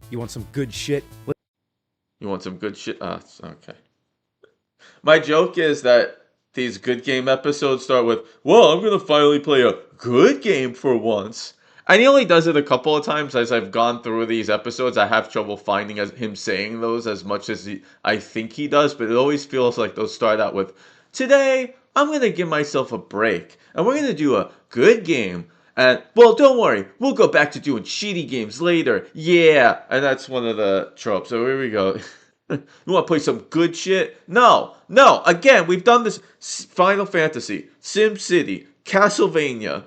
You want some good shit? You want some good shit? Okay. My joke is that these good game episodes start with, well, I'm gonna finally play a good game for once. And he only does it a couple of times as I've gone through these episodes. I have trouble finding him saying those as much as I think he does, but it always feels like they'll start out with, today, I'm gonna give myself a break, and we're gonna do a good game. And, well, don't worry, we'll go back to doing shitty games later. Yeah! And that's one of the tropes. So here we go. You want to play some good shit? No, no. Again, we've done this. Final Fantasy, Sim City, Castlevania,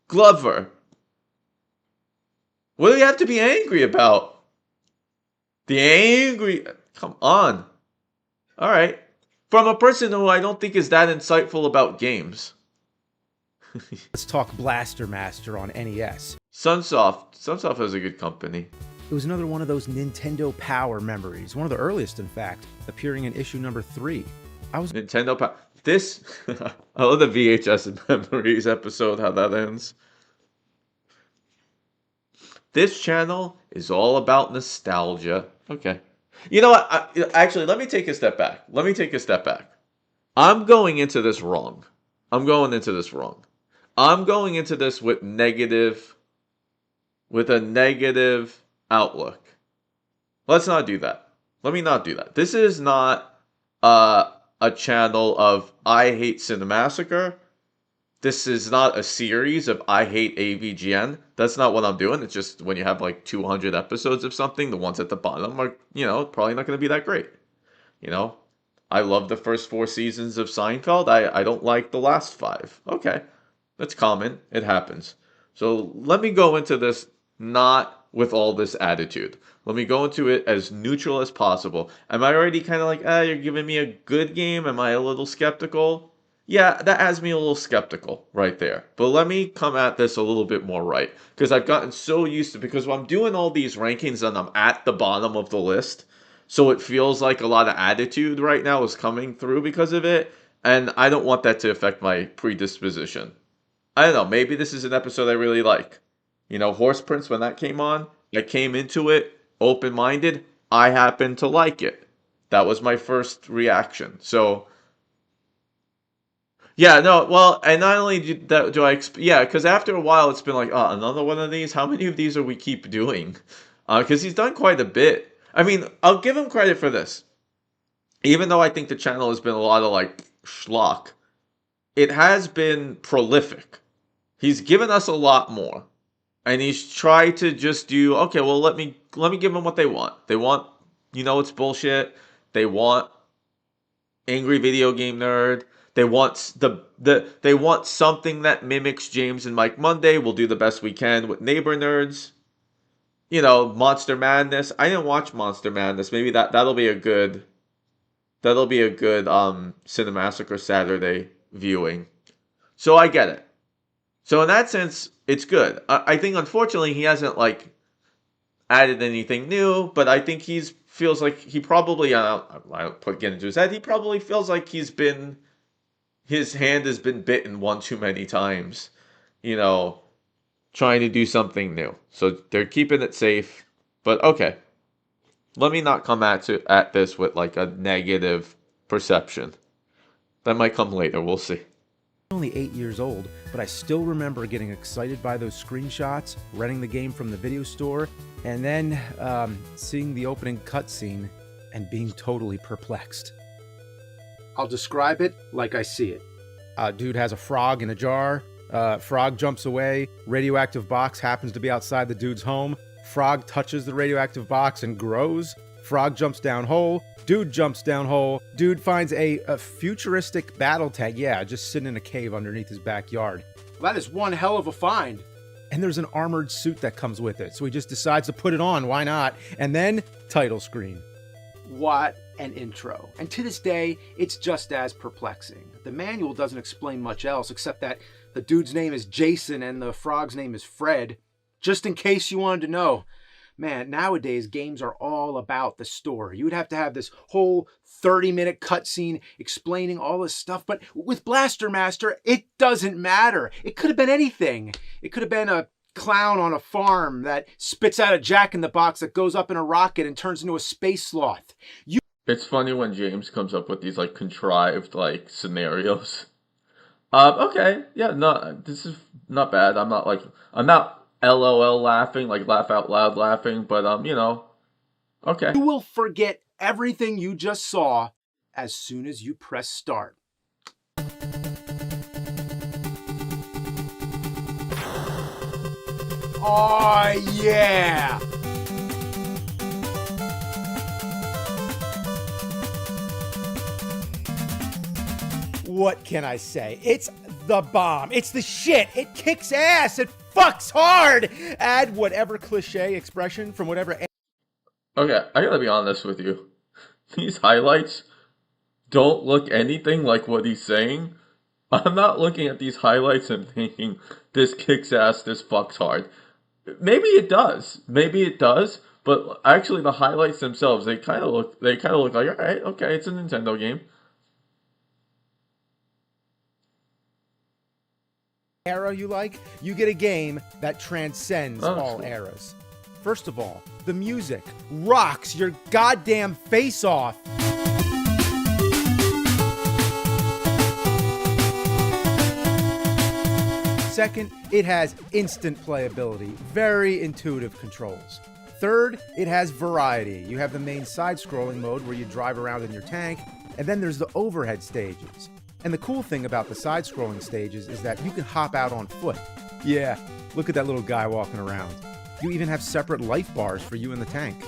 Glover. What do you have to be angry about? The angry. Come on. All right. From a person who I don't think is that insightful about games. Let's talk Blaster Master on NES. Sunsoft. Sunsoft has a good company. It was another one of those Nintendo Power memories, one of the earliest, in fact, appearing in issue number 3. Nintendo Power. This, I love the VHS Memories episode, how that ends. This channel is all about nostalgia. Okay. You know what? Actually, let me take a step back. I'm going into this wrong. I'm going into this with a negative outlook. Let's not do that. Let me not do that. This is not a channel of I hate Cinemassacre. This is not a series of I hate AVGN. That's not what I'm doing. It's just when you have like 200 episodes of something, the ones at the bottom are, probably not going to be that great. I love the first 4 seasons of Seinfeld. I don't like the last 5. Okay. That's common. It happens. So let me go into this not with all this attitude. Let me go into it as neutral as possible. Am I already kind of like, you're giving me a good game? Am I a little skeptical? Yeah, that has me a little skeptical right there. But let me come at this a little bit more right. Because I've gotten so used to, because when I'm doing all these rankings and I'm at the bottom of the list, so it feels like a lot of attitude right now is coming through because of it. And I don't want that to affect my predisposition. I don't know, maybe this is an episode I really like. Horse Prince, when that came on, I came into it open-minded. I happened to like it. That was my first reaction. So, yeah, no, well, and not only because after a while it's been like, another one of these? How many of these are we keep doing? Because he's done quite a bit. I mean, I'll give him credit for this. Even though I think the channel has been a lot of, schlock, it has been prolific. He's given us a lot more. And he's tried to just do, okay, well, let me give them what they want. They want, it's bullshit. They want angry video game nerd. They want they want something that mimics James and Mike Monday. We'll do the best we can with neighbor nerds. Monster Madness. I didn't watch Monster Madness. Maybe that'll be a good Cinemassacre Saturday viewing. So I get it. So in that sense, it's good. I think unfortunately he hasn't added anything new, but I think feels like he probably I don't get into his head. He probably feels like his hand has been bitten one too many times, trying to do something new. So they're keeping it safe. But okay, let me not come at this with a negative perception. That might come later. We'll see. Only 8 years old, but I still remember getting excited by those screenshots, renting the game from the video store, and then seeing the opening cutscene and being totally perplexed. I'll describe it like I see it. Dude has a frog in a jar. Frog jumps away. Radioactive box happens to be outside the dude's home. Frog touches the radioactive box and grows. Frog jumps down hole. Dude jumps down hole. Dude finds a futuristic battle tank. Yeah, just sitting in a cave underneath his backyard. Well, that is one hell of a find. And there's an armored suit that comes with it. So he just decides to put it on. Why not? And then, title screen. What an intro. And to this day, it's just as perplexing. The manual doesn't explain much else except that the dude's name is Jason and the frog's name is Fred. Just in case you wanted to know. Man, nowadays, games are all about the story. You would have to have this whole 30-minute cutscene explaining all this stuff. But with Blaster Master, it doesn't matter. It could have been anything. It could have been a clown on a farm that spits out a jack-in-the-box that goes up in a rocket and turns into a space sloth. It's funny when James comes up with these like contrived like scenarios. Okay, yeah, no, this is not bad. I'm not LOL laughing, like laugh out loud laughing, but okay. You will forget everything you just saw as soon as you press start. Oh, yeah! What can I say? It's the bomb. It's the shit. It kicks ass. It fucks hard. Add whatever cliche expression from whatever. Okay, I gotta be honest with you. These highlights don't look anything like what he's saying. I'm not looking at these highlights and thinking, this kicks ass, this fucks hard. Maybe it does. But actually the highlights themselves, they kind of look like, alright, okay, it's a Nintendo game. Era you like, you get a game that transcends all eras. First of all, the music rocks your goddamn face off. Second, it has instant playability, very intuitive controls. Third, it has variety. You have the main side-scrolling mode where you drive around in your tank, and then there's the overhead stages. And the cool thing about the side-scrolling stages is that you can hop out on foot. Yeah, look at that little guy walking around. You even have separate life bars for you in the tank.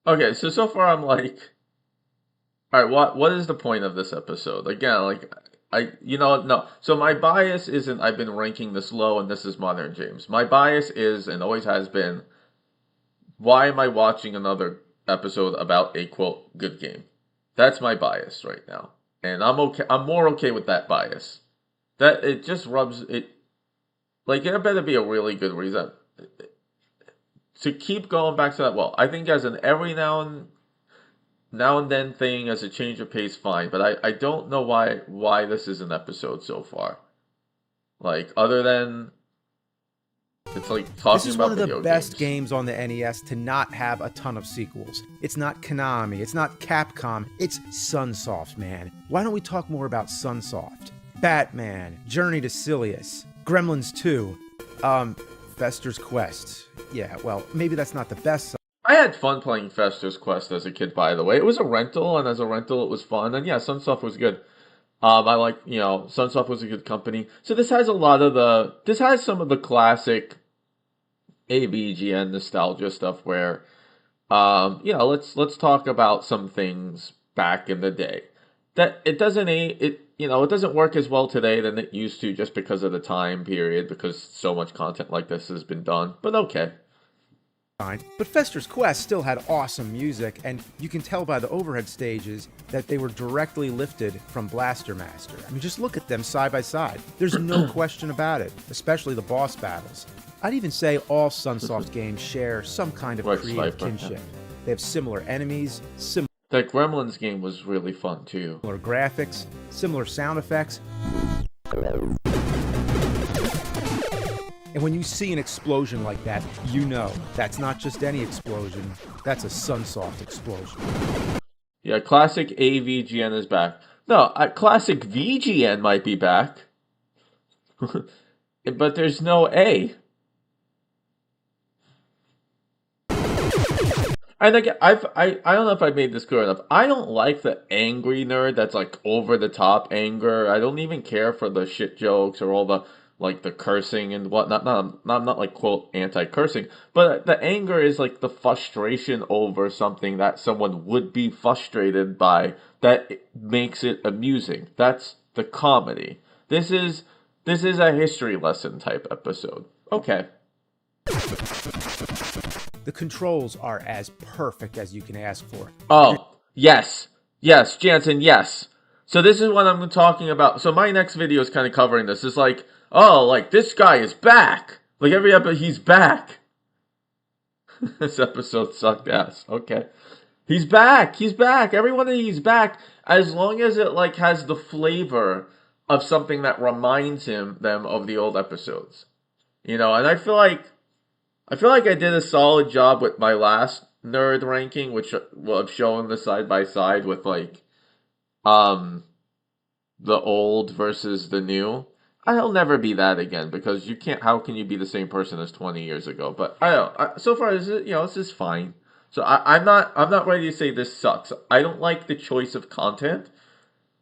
Okay, so far I'm like, alright, what is the point of this episode? Again, like, no. So my bias isn't I've been ranking this low and this is Modern James. My bias is, and always has been, why am I watching another episode about a, quote, good game? That's my bias right now. And I'm okay. I'm more okay with that bias. That it just rubs it. Like, there better be a really good reason to keep going back to that. Well, I think as an every now and then thing, as a change of pace, fine. But I don't know why this is an episode so far. Like, other than it's like talking This is about one of the best games on the NES to not have a ton of sequels. It's not Konami, it's not Capcom, it's Sunsoft, man. Why don't we talk more about Sunsoft? Batman, Journey to Silius, Gremlins 2, Fester's Quest. Yeah, well, maybe that's not the best. I had fun playing Fester's Quest as a kid, by the way. It was a rental, and as a rental, it was fun. And yeah, Sunsoft was good. I like, Sunsoft was a good company. So this has some of the classic AVGN nostalgia stuff where, let's talk about some things back in the day. That it doesn't work as well today than it used to just because of the time period, because so much content like this has been done. But okay. But Fester's Quest still had awesome music, and you can tell by the overhead stages that they were directly lifted from Blaster Master. I mean, just look at them side by side. There's no question about it, especially the boss battles. I'd even say all Sunsoft games share some kind of creative kinship. They have similar enemies, that Gremlins game was really fun too. Similar graphics, similar sound effects. And when you see an explosion like that, you know that's not just any explosion, that's a Sunsoft explosion. Yeah, classic AVGN is back. No, classic VGN might be back. But there's no A. And again, I don't know if I made this clear enough. I don't like the angry nerd that's like over the top anger. I don't even care for the shit jokes or all the like the cursing and whatnot. I'm not like quote anti-cursing, but the anger is like the frustration over something that someone would be frustrated by that makes it amusing. That's the comedy. This is a history lesson type episode. Okay. The controls are as perfect as you can ask for. Oh, yes. Yes, Jansen, yes. So this is what I'm talking about. So my next video is kind of covering this. It's like, oh, like this guy is back. Like every episode, he's back. This episode sucked ass. Okay. He's back. He's back. Everyone, he's back. as long as it like has the flavor of something that reminds them of the old episodes. And I feel like I did a solid job with my last nerd ranking, which of showing the side by side with like um the old versus the new. I'll never be that again because you can't. How can you be the same person as 20 years ago? But I don't know. So far, this is fine. So I'm not ready to say this sucks. I don't like the choice of content,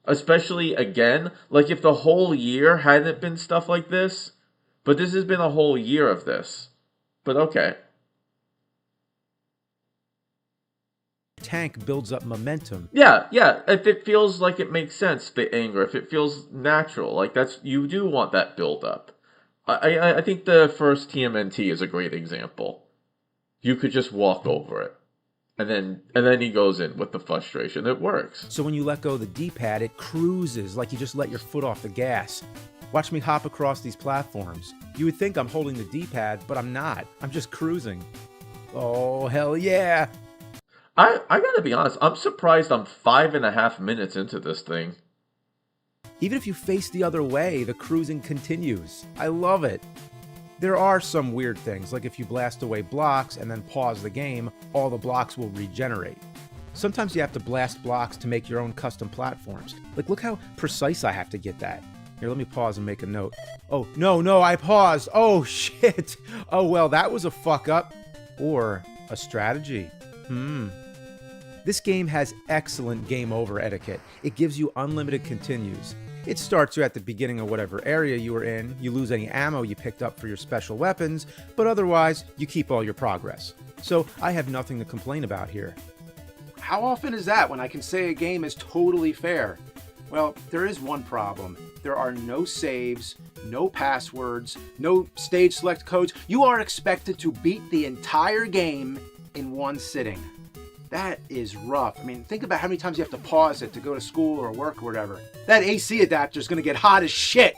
especially again, like if the whole year hadn't been stuff like this, but this has been a whole year of this. But okay. Tank builds up momentum. Yeah. If it feels like it makes sense, the anger, if it feels natural, like you do want that build up. I think the first TMNT is a great example. You could just walk over it. And then he goes in with the frustration. It works. So when you let go of the D-pad, it cruises like you just let your foot off the gas. Watch me hop across these platforms. You would think I'm holding the D-pad, but I'm not. I'm just cruising. Oh, hell yeah! I gotta be honest, I'm surprised I'm 5.5 minutes into this thing. Even if you face the other way, the cruising continues. I love it. There are some weird things, like if you blast away blocks and then pause the game, all the blocks will regenerate. Sometimes you have to blast blocks to make your own custom platforms. Like, look how precise I have to get that. Here, let me pause and make a note. Oh, no, I paused. Oh, shit. Oh, well, that was a fuck up. Or a strategy. This game has excellent game over etiquette. It gives you unlimited continues. It starts you at the beginning of whatever area you were in, you lose any ammo you picked up for your special weapons, but otherwise, you keep all your progress. So I have nothing to complain about here. How often is that when I can say a game is totally fair? Well, there is one problem. There are no saves, no passwords, no stage select codes. You are expected to beat the entire game in one sitting. That is rough. I mean, think about how many times you have to pause it to go to school or work or whatever. That AC adapter is going to get hot as shit.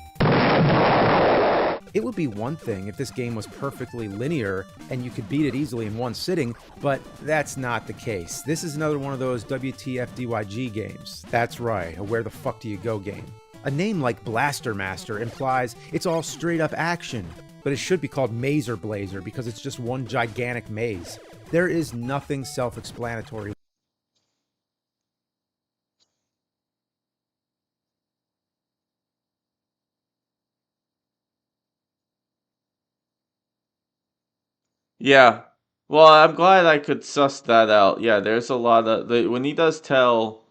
It would be one thing if this game was perfectly linear and you could beat it easily in one sitting, but that's not the case. This is another one of those WTF DYG games. That's right, a where the fuck do you go game. A name like Blaster Master implies it's all straight up action, but it should be called Mazer Blazer because it's just one gigantic maze. There is nothing self-explanatory. Yeah. Well, I'm glad I could suss that out. Yeah, there's a lot of when he does tell,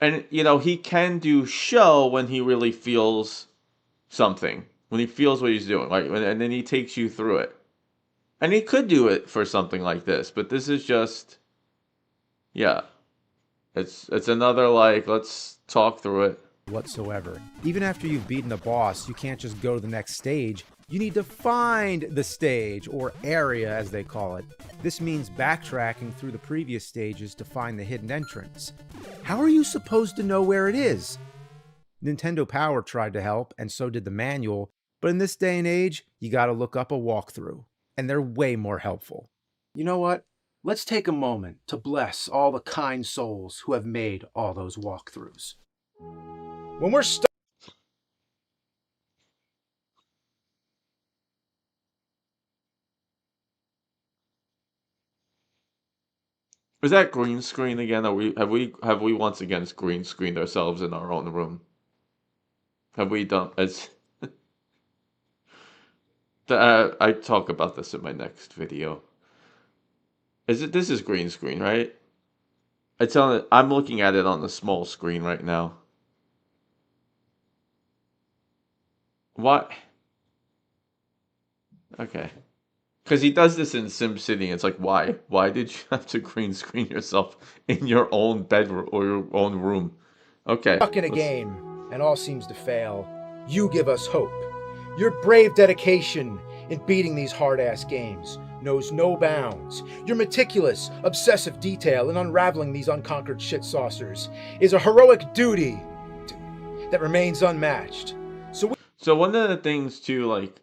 and he can do show when he really feels something, when he feels what he's doing, like, and then he takes you through it. And he could do it for something like this, but this is just, yeah, it's another like let's talk through it. Whatsoever. Even after you've beaten the boss, you can't just go to the next stage. You need to find the stage, or area as they call it. This means backtracking through the previous stages to find the hidden entrance. How are you supposed to know where it is? Nintendo Power tried to help, and so did the manual, but in this day and age, you gotta look up a walkthrough, and they're way more helpful. You know what? Let's take a moment to bless all the kind souls who have made all those walkthroughs. When we're stuck. Is that green screen again? Have we once again green screened ourselves in our own room? Have we done as? I talk about this in my next video. This is green screen, right? I'm looking at it on the small screen right now. What? Okay. Because he does this in SimCity, and it's like, why? Why did you have to green screen yourself in your own bedroom or your own room? Okay. Stuck in a game, and all seems to fail. You give us hope. Your brave dedication in beating these hard-ass games knows no bounds. Your meticulous, obsessive detail in unraveling these unconquered shit saucers is a heroic duty that remains unmatched. So one of the things too, like,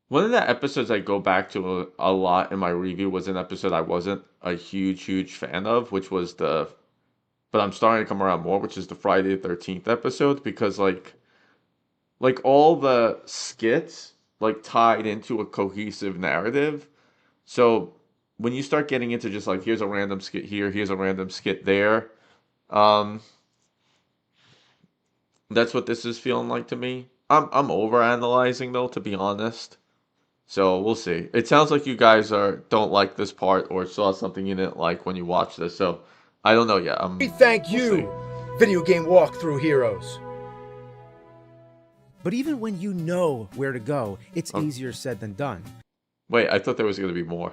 one of the episodes I go back to a lot in my review was an episode I wasn't a huge fan of, which was the but I'm starting to come around more, which is the Friday the 13th episode, because like all the skits like tied into a cohesive narrative. So when you start getting into just like here's a random skit here, here's a random skit there, um, that's what this is feeling like to me. I'm over analyzing though, to be honest. So we'll see. It sounds like you guys don't like this part or saw something you didn't like when you watched this. So I don't know yet. We thank We'll you, video game walkthrough heroes. But even when you know where to go, it's easier said than done. Wait, I thought there was going to be more.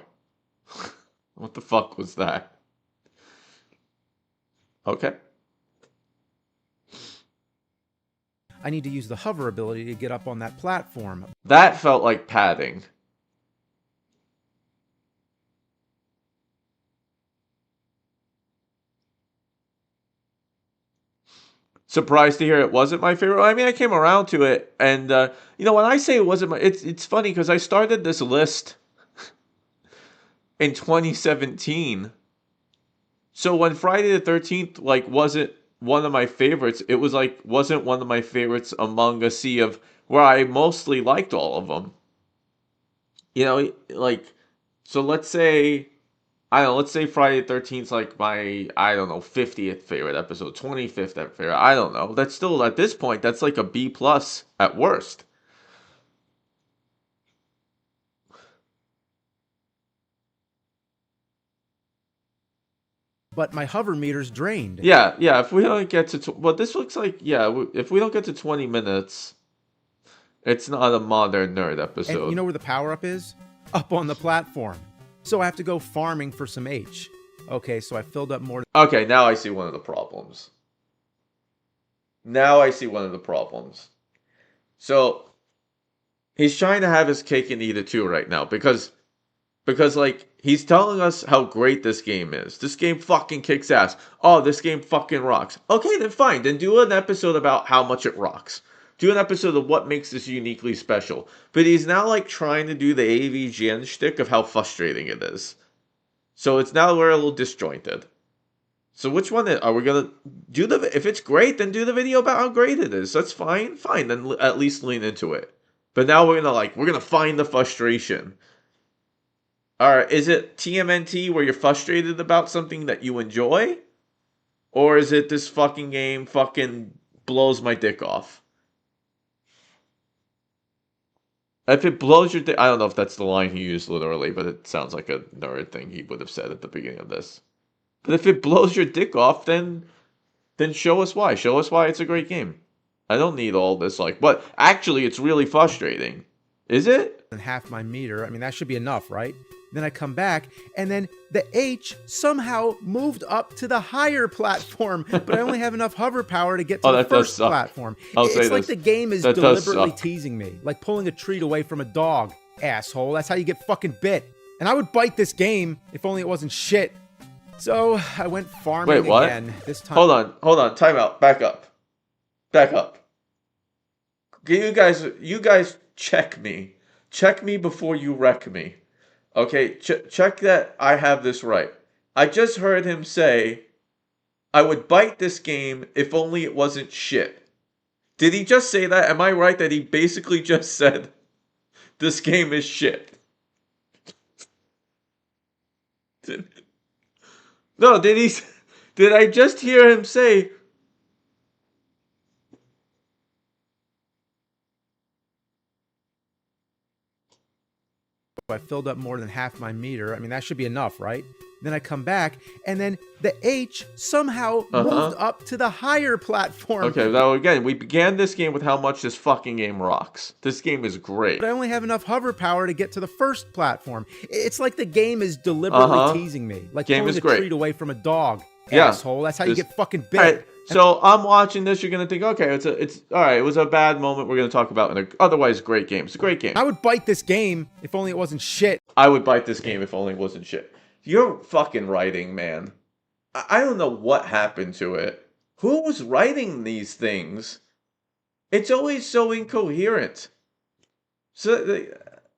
What the fuck was that? Okay. I need to use the hover ability to get up on that platform. That felt like padding. Surprised to hear it wasn't my favorite. I mean, I came around to it, and when I say it wasn't my, it's funny because I started this list in 2017. So when Friday the 13th like wasn't one of my favorites, it was like wasn't one of my favorites among a sea of where I mostly liked all of them. Like so let's say let's say Friday the 13th 's like my, 50th favorite episode, 25th favorite. I don't know. That's still, at this point, that's like a B plus at worst. But my hover meter's drained. Yeah, if we don't get to, this looks like, if we don't get to 20 minutes, it's not a modern nerd episode. And you know where the power-up is? Up on the platform. So I have to go farming for some H. Okay, so I filled up more. Okay, now I see one of the problems. So, he's trying to have his cake and eat it too right now, because like, he's telling us how great this game is. This game fucking kicks ass. Oh, this game fucking rocks. Okay, then fine. Then do an episode about how much it rocks. Do an episode of what makes this uniquely special. But he's now, like, trying to do the AVGN shtick of how frustrating it is. So it's now we're a little disjointed. So which one are we gonna do? If it's great, then do the video about how great it is. That's fine. Then at least lean into it. But now we're gonna find the frustration. Alright, is it TMNT where you're frustrated about something that you enjoy? Or is it this fucking game fucking blows my dick off? If it blows your dick, I don't know if that's the line he used literally, but it sounds like a nerd thing he would have said at the beginning of this. But if it blows your dick off, then show us why. Show us why it's a great game. I don't need all this, like, but actually it's really frustrating. Is it? Than half my meter. I mean, that should be enough, right? Then I come back, and then the H somehow moved up to the higher platform, but I only have enough hover power to get to the first platform. It's like the game is deliberately teasing me, like pulling a treat away from a dog, asshole. That's how you get fucking bit. And I would bite this game if only it wasn't shit. So I went farming again. This time. Hold on. Time out. Back up. You guys check me. Check me before you wreck me. Okay, check that I have this right. I just heard him say, I would bite this game if only it wasn't shit. Did he just say that? Am I right that he basically just said, this game is shit? No, did I just hear him say, I filled up more than half my meter. I mean, that should be enough, right? Then I come back, and then the H somehow moved up to the higher platform. Okay, now again, we began this game with how much this fucking game rocks. This game is great. But I only have enough hover power to get to the first platform. It's like the game is deliberately teasing me, like pulling a treat away from a dog, asshole. That's how you get fucking bit. All right, so I'm watching this. You're gonna think, okay, it's all right. It was a bad moment. We're gonna talk about an otherwise great game. It's a great game. I would bite this game if only it wasn't shit. I would bite this game if only it wasn't shit. You're fucking writing, man. I don't know what happened to it. Who was writing these things? It's always so incoherent. So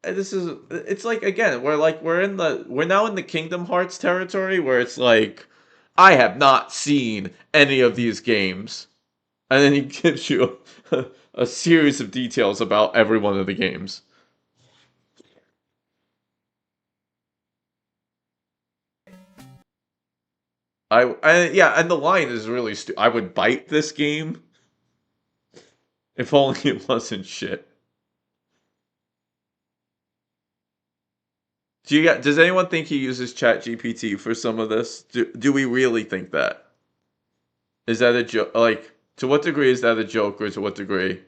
it's like, again, we're now in the Kingdom Hearts territory where it's like, I have not seen any of these games. And then he gives you a series of details about every one of the games. Yeah, and the line is really stupid. I would bite this game if only it wasn't shit. Does anyone think he uses ChatGPT for some of this? Do we really think that? Is that a joke? Like, to what degree is that a joke, or to what degree?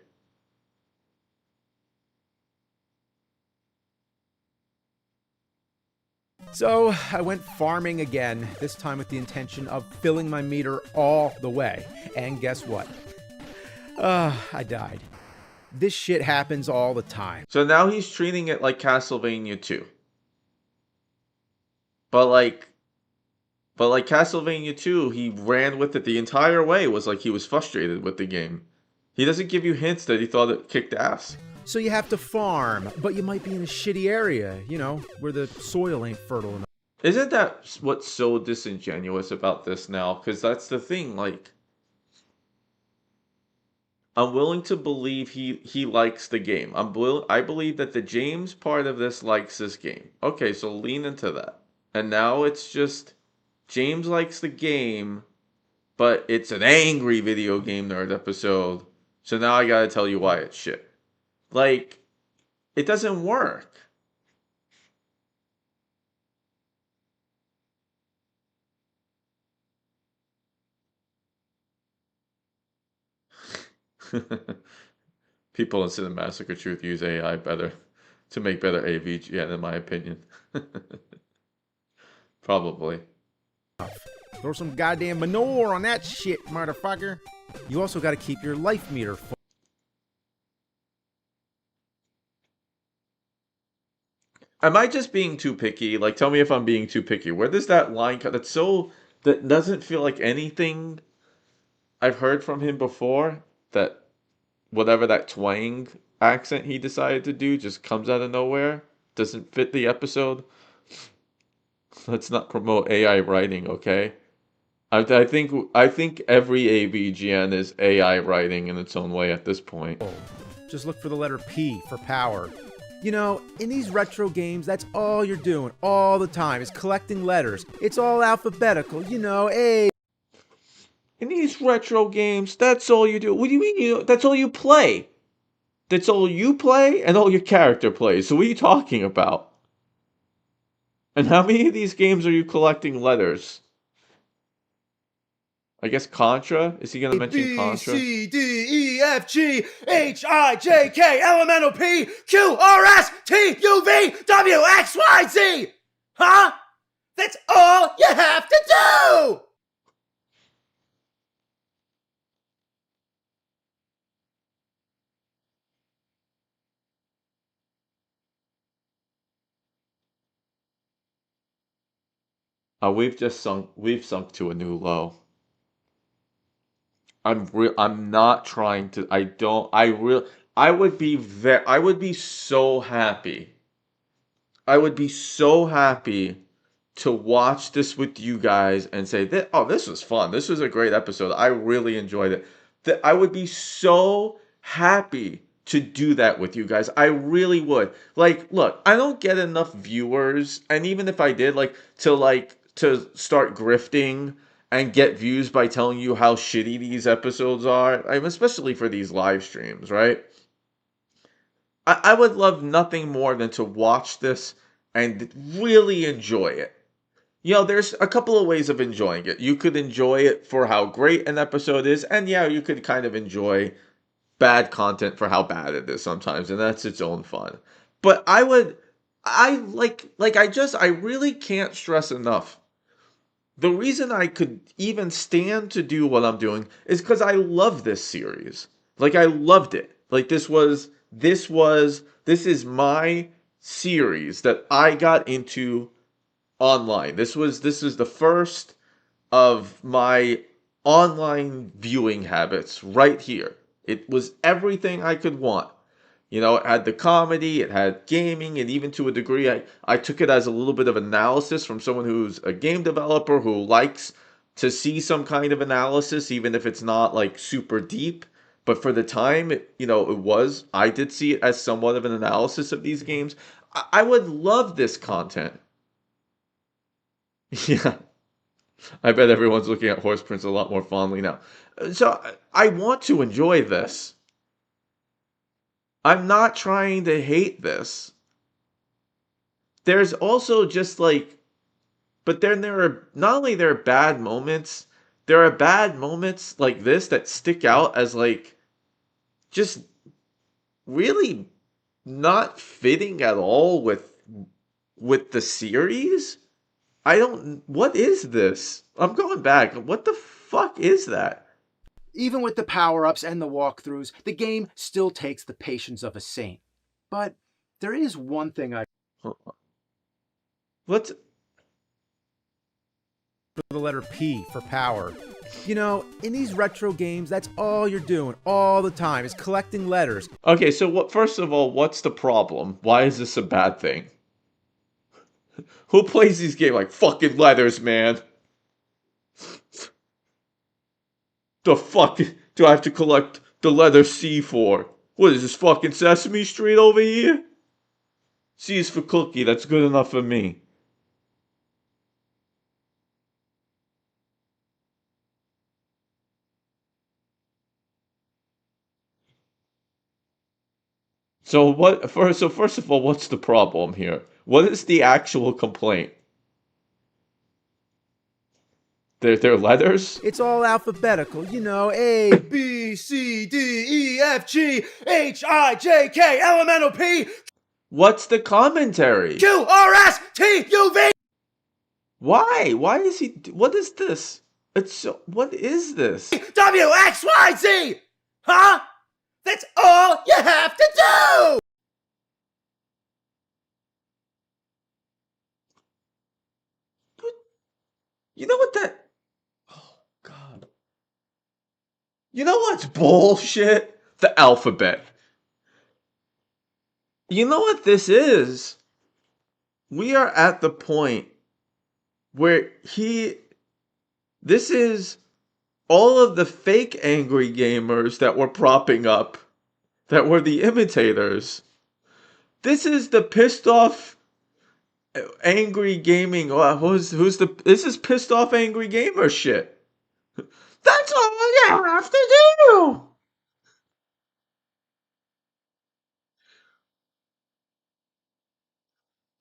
So I went farming again, this time with the intention of filling my meter all the way. And guess what? I died. This shit happens all the time. So now he's treating it like Castlevania 2. But like Castlevania 2, he ran with it the entire way. It was like he was frustrated with the game. He doesn't give you hints that he thought it kicked ass. So you have to farm, but you might be in a shitty area, you know, where the soil ain't fertile enough. Isn't that what's so disingenuous about this now? Because that's the thing, like, I'm willing to believe he likes the game. I believe that the James part of this likes this game. Okay, so lean into that. And now it's just James likes the game, but it's an angry video game nerd episode. So now I gotta tell you why it's shit. Like, it doesn't work. People in Cinemassacre Truth use AI better to make better AVGN, in my opinion. Probably. Throw some goddamn manure on that shit, motherfucker. You also gotta keep your life meter full. Am I just being too picky? Like, tell me if I'm being too picky. Where does that line cut? That doesn't feel like anything I've heard from him before. That whatever that twang accent he decided to do just comes out of nowhere. Doesn't fit the episode. Let's not promote AI writing, okay? I think every AVGN is AI writing in its own way at this point. Just look for the letter P for power. You know, in these retro games, that's all you're doing all the time is collecting letters. It's all alphabetical, you know, A. In these retro games, that's all you do. What do you mean? That's all you play. That's all you play and all your character plays. So what are you talking about? And how many of these games are you collecting letters? I guess Contra? Is he going to mention Contra? B, C, D, E, F, G, H, I, J, K, L, M, N, O, P, Q, R, S, T, U, V, W, X, Y, Z! Huh? That's all you have to do! We've sunk to a new low. I'm not trying to, I would be so happy. I would be so happy to watch this with you guys and say that, oh, this was fun. This was a great episode. I really enjoyed it. That I would be so happy to do that with you guys. I really would. Like, look, I don't get enough viewers, and even if I did, to start grifting and get views by telling you how shitty these episodes are, especially for these live streams, right? I would love nothing more than to watch this and really enjoy it. You know, there's a couple of ways of enjoying it. You could enjoy it for how great an episode is, and yeah, you could kind of enjoy bad content for how bad it is sometimes, and that's its own fun. But I really can't stress enough. The reason I could even stand to do what I'm doing is because I love this series. Like, I loved it. Like, this is my series that I got into online. This is the first of my online viewing habits right here. It was everything I could want. You know, it had the comedy, it had gaming, and even to a degree, I took it as a little bit of analysis from someone who's a game developer who likes to see some kind of analysis, even if it's not like super deep. But for the time, I did see it as somewhat of an analysis of these games. I would love this content. Yeah, I bet everyone's looking at Horse Prince a lot more fondly now. So I want to enjoy this. I'm not trying to hate this. There's also just like, but then there are not only there are bad moments, there are bad moments like this that stick out as like just really not fitting at all with the series. What is this? I'm going back. What the fuck is that? Even with the power-ups and the walkthroughs, the game still takes the patience of a saint. But there is one thing I... What's... For the letter P for power. You know, in these retro games, that's all you're doing all the time is collecting letters. Okay, so first of all, what's the problem? Why is this a bad thing? Who plays these games like fucking letters, man? The fuck do I have to collect the letter C for? What is this, fucking Sesame Street over here? C is for cookie, that's good enough for me. So first of all, what's the problem here? What is the actual complaint? They're letters? It's all alphabetical, you know, A, B, C, D, E, F, G, H, I, J, K, L, M, N, O, P, What's the commentary? Q, R, S, T, U, V! Why? Why is he... What is this? What is this? W, X, Y, Z! Huh? That's all you have to do! You know what that... Oh, God. You know what's bullshit? The alphabet. You know what this is? We are at the point where this is all of the fake angry gamers that were propping up, that were the imitators. This is the pissed off angry gaming. This is pissed off angry gamer shit. That's all you have to do.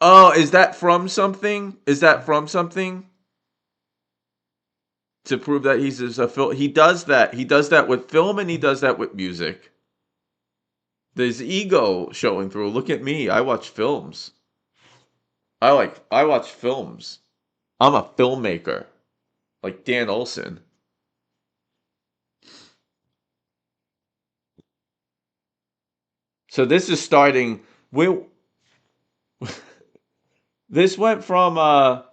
Oh, is that from something? Is that from something? To prove that he's a film. He does that. He does that with film and he does that with music. There's ego showing through. Look at me. I watch films. I watch films. I'm a filmmaker. Like Dan Olson. So this is starting this went from all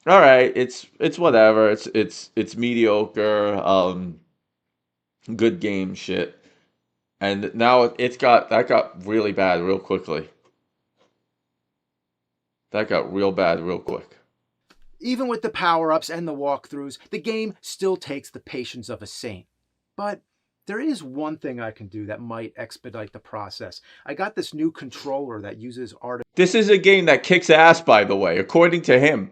right, it's whatever. It's mediocre good game shit. And now that got really bad real quickly. That got real bad real quick. Even with the power-ups and the walkthroughs, the game still takes the patience of a saint. But there is one thing I can do that might expedite the process. I got this new controller that uses This is a game that kicks ass, by the way, according to him.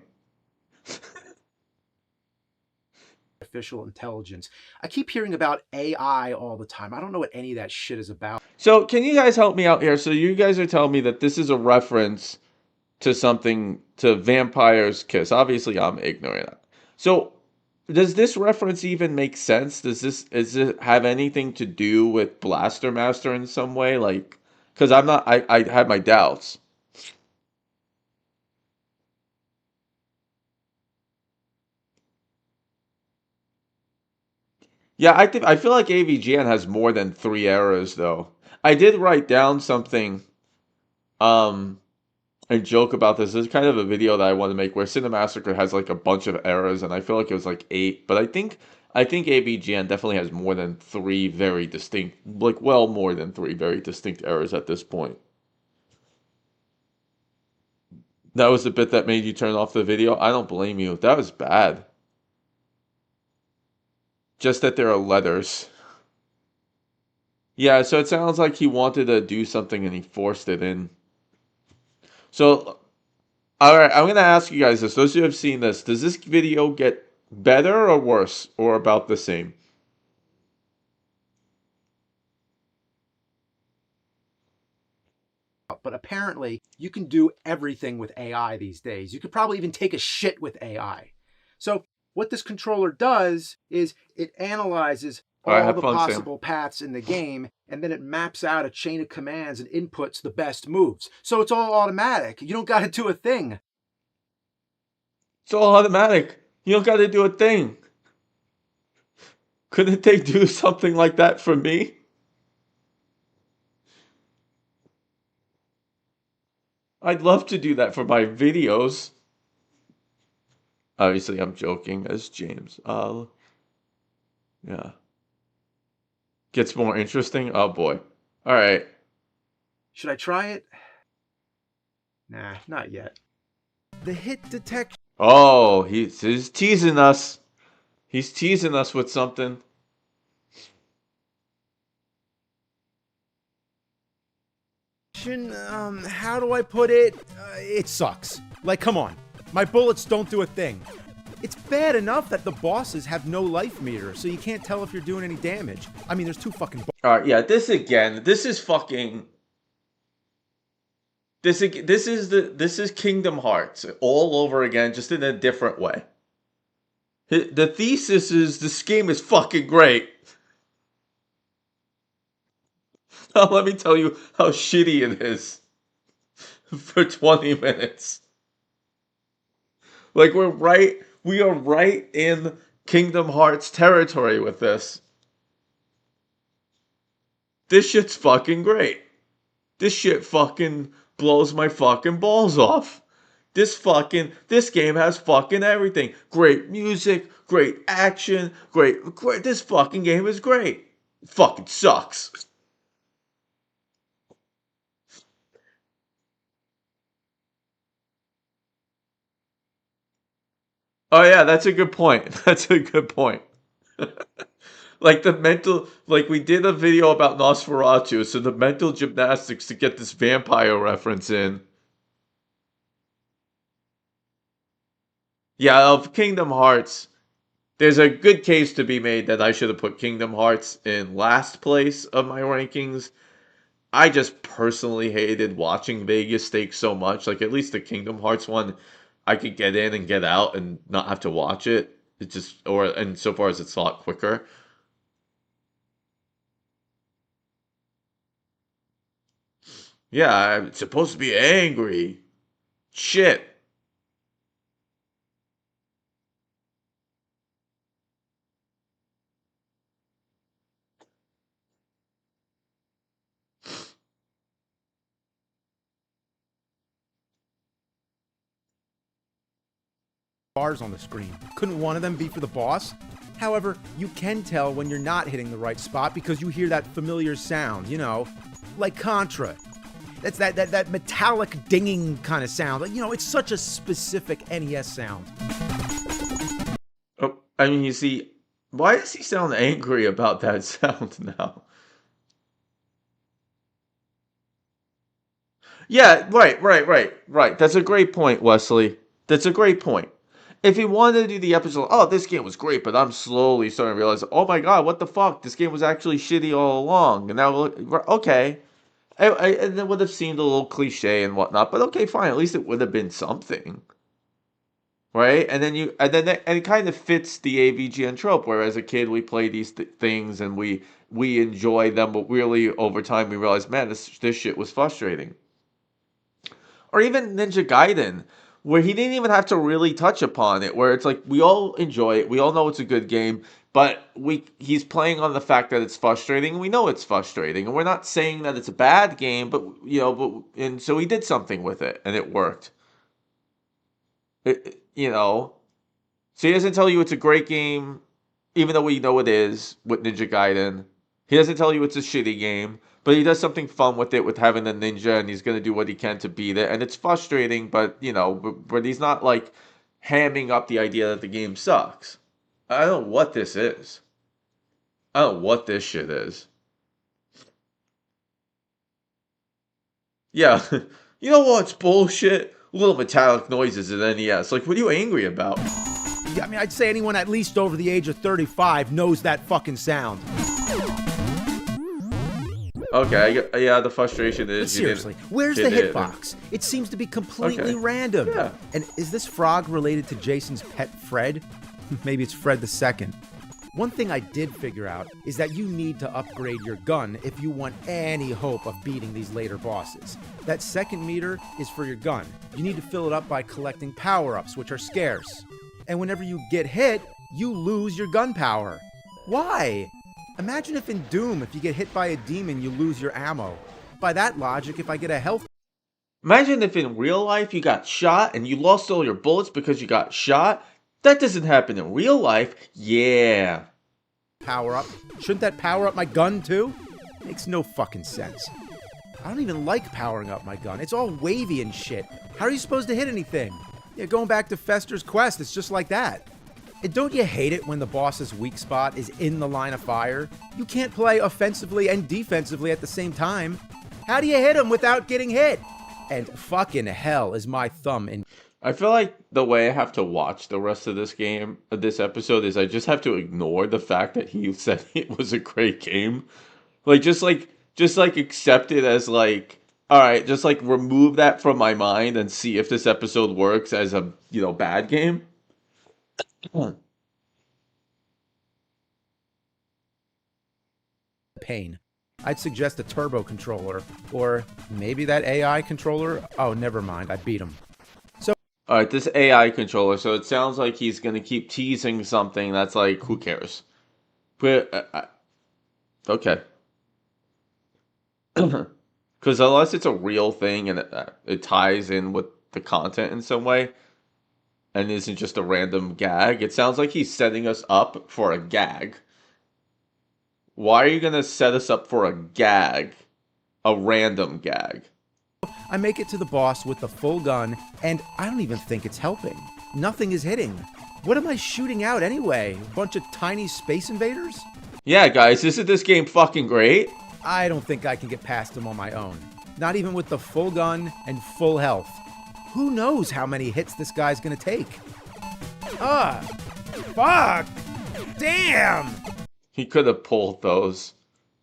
artificial intelligence. I keep hearing about AI all the time. I don't know what any of that shit is about. So can you guys help me out here? So you guys are telling me that this is a reference to something, to Vampire's Kiss. Obviously, I'm ignorant. So does this reference even make sense? Does it have anything to do with Blaster Master in some way? Like, because I had my doubts. Yeah, I feel like AVGN has more than 3 errors though. I did write down something, a joke about this. This is kind of a video that I want to make where Cinemassacre has like a bunch of errors, and I feel like it was like 8, but I think AVGN definitely has more than 3 very distinct, like well more than 3 very distinct errors at this point. That was the bit that made you turn off the video? I don't blame you. That was bad. Just that there are letters. Yeah, so it sounds like he wanted to do something and he forced it in. So, alright, I'm going to ask you guys this. Those who have seen this, does this video get better or worse? Or about the same? But apparently, you can do everything with AI these days. You could probably even take a shit with AI. So, what this controller does is it analyzes all the possible paths in the game, and then it maps out a chain of commands and inputs the best moves. So it's all automatic. You don't got to do a thing. It's all automatic. You don't got to do a thing. Couldn't they do something like that for me? I'd love to do that for my videos. Obviously, I'm joking as James. Yeah. Gets more interesting? Oh, boy. All right. Should I try it? Nah, not yet. The hit detection. Oh, he's teasing us. He's teasing us with something. How do I put it? It sucks. Like, come on. My bullets don't do a thing. It's bad enough that the bosses have no life meter, so you can't tell if you're doing any damage. I mean, there's two fucking... Alright, yeah, this is fucking... This is Kingdom Hearts all over again, just in a different way. The thesis is this game is fucking great. Now let me tell you how shitty it is for 20 minutes. Like we are right in Kingdom Hearts territory with this. This shit's fucking great. This shit fucking blows my fucking balls off. This game has fucking everything. Great music, great action, great, this fucking game is great. It fucking sucks. Oh yeah, that's a good point. That's a good point. Like we did a video about Nosferatu, so the mental gymnastics to get this vampire reference in. Yeah, of Kingdom Hearts, there's a good case to be made that I should have put Kingdom Hearts in last place of my rankings. I just personally hated watching Vegas Stakes so much. Like, at least the Kingdom Hearts one, I could get in and get out and not have to watch it. It just, and so far as it's a lot quicker. Yeah, I'm supposed to be angry. Shit. Bars on the screen. Couldn't one of them be for the boss? However, you can tell when you're not hitting the right spot because you hear that familiar sound, you know, like Contra. That's that metallic dinging kind of sound. Like, you know, it's such a specific NES sound. Oh, I mean, you see, why does he sound angry about that sound now? Yeah, right. That's a great point, Wesley. That's a great point. If he wanted to do the episode, oh, this game was great, but I'm slowly starting to realize, oh my god, what the fuck? This game was actually shitty all along. And now, okay. And it would have seemed a little cliche and whatnot, but okay, fine. At least it would have been something. Right? And then and it kind of fits the AVGN trope, where as a kid we play these things and we enjoy them, but really over time we realize, man, this shit was frustrating. Or even Ninja Gaiden, where he didn't even have to really touch upon it, where it's like we all enjoy it, we all know it's a good game, but he's playing on the fact that it's frustrating. We know it's frustrating, and we're not saying that it's a bad game, but and so he did something with it, and it worked. So he doesn't tell you it's a great game, even though we know it is with Ninja Gaiden. He doesn't tell you it's a shitty game, But he does something fun with it with having the ninja, and he's gonna do what he can to beat it. And it's frustrating, but but he's not like hamming up the idea that the game sucks. I don't know what this is. I don't know what this shit is. Yeah, you know what's bullshit? Little metallic noises in NES. Like, what are you angry about? I mean, I'd say anyone at least over the age of 35 knows that fucking sound. Okay, yeah, the frustration is... Seriously, where's the hitbox? It seems to be completely random. Yeah. And is this frog related to Jason's pet Fred? Maybe it's Fred the Second. One thing I did figure out is that you need to upgrade your gun if you want any hope of beating these later bosses. That second meter is for your gun. You need to fill it up by collecting power-ups, which are scarce. And whenever you get hit, you lose your gun power. Why? Imagine if in Doom, if you get hit by a demon, you lose your ammo. By that logic, if I get a health... Imagine if in real life you got shot and you lost all your bullets because you got shot. That doesn't happen in real life. Yeah. Power up. Shouldn't that power up my gun too? Makes no fucking sense. I don't even like powering up my gun. It's all wavy and shit. How are you supposed to hit anything? Yeah, going back to Fester's Quest, it's just like that. And don't you hate it when the boss's weak spot is in the line of fire? You can't play offensively and defensively at the same time. How do you hit him without getting hit? And fucking hell is my thumb in... I feel like the way I have to watch the rest of this episode, is I just have to ignore the fact that he said it was a great game. Just accept it as like, all right, just like remove that from my mind and see if this episode works as a, bad game. Pain. I'd suggest a turbo controller, or maybe that AI controller. Oh, never mind, I beat him. All right, this AI controller. So it sounds like he's gonna keep teasing something that's like, who cares? But okay, because unless it's a real thing and it ties in with the content in some way, and isn't just a random gag, it sounds like he's setting us up for a gag. Why are you gonna set us up for a gag, a random gag? I make it to the boss with the full gun, and I don't even think it's helping. Nothing is hitting. What am I shooting out anyway? A bunch of tiny space invaders? Yeah, guys, isn't this game fucking great? I don't think I can get past them on my own. Not even with the full gun and full health. Who knows how many hits this guy's gonna take? Fuck! Damn! He could have pulled those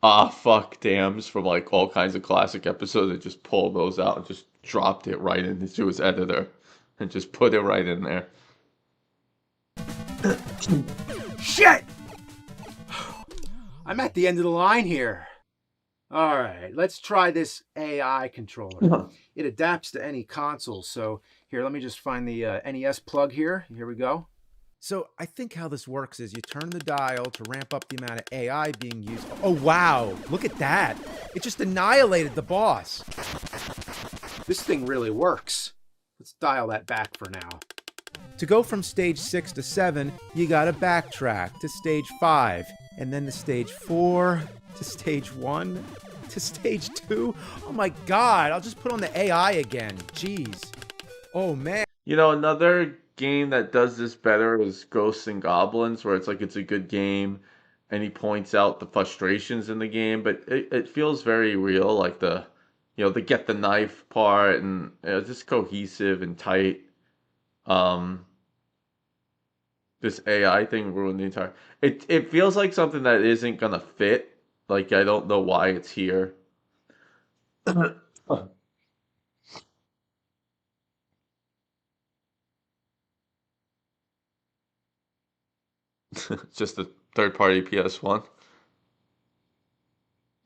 fuck dams from like all kinds of classic episodes and just pulled those out and just dropped it right into his editor and just put it right in there. Shit! I'm at the end of the line here. All right, let's try this AI controller. It adapts to any console, so here, let me just find the NES plug here. Here we go. So I think how this works is you turn the dial to ramp up the amount of AI being used. Oh, wow. Look at that. It just annihilated the boss. This thing really works. Let's dial that back for now. To go from stage 6 to 7, you gotta backtrack to stage 5, and then to stage 4, to stage 1, to stage 2. Oh my god, I'll just put on the AI again. Jeez. Oh man. Another game that does this better is Ghosts and Goblins, where it's like it's a good game and he points out the frustrations in the game, but it feels very real, like the get the knife part, and it's just cohesive and tight. This AI thing ruined the entire... It feels like something that isn't gonna fit. Like, I don't know why it's here. Just a third-party PS1.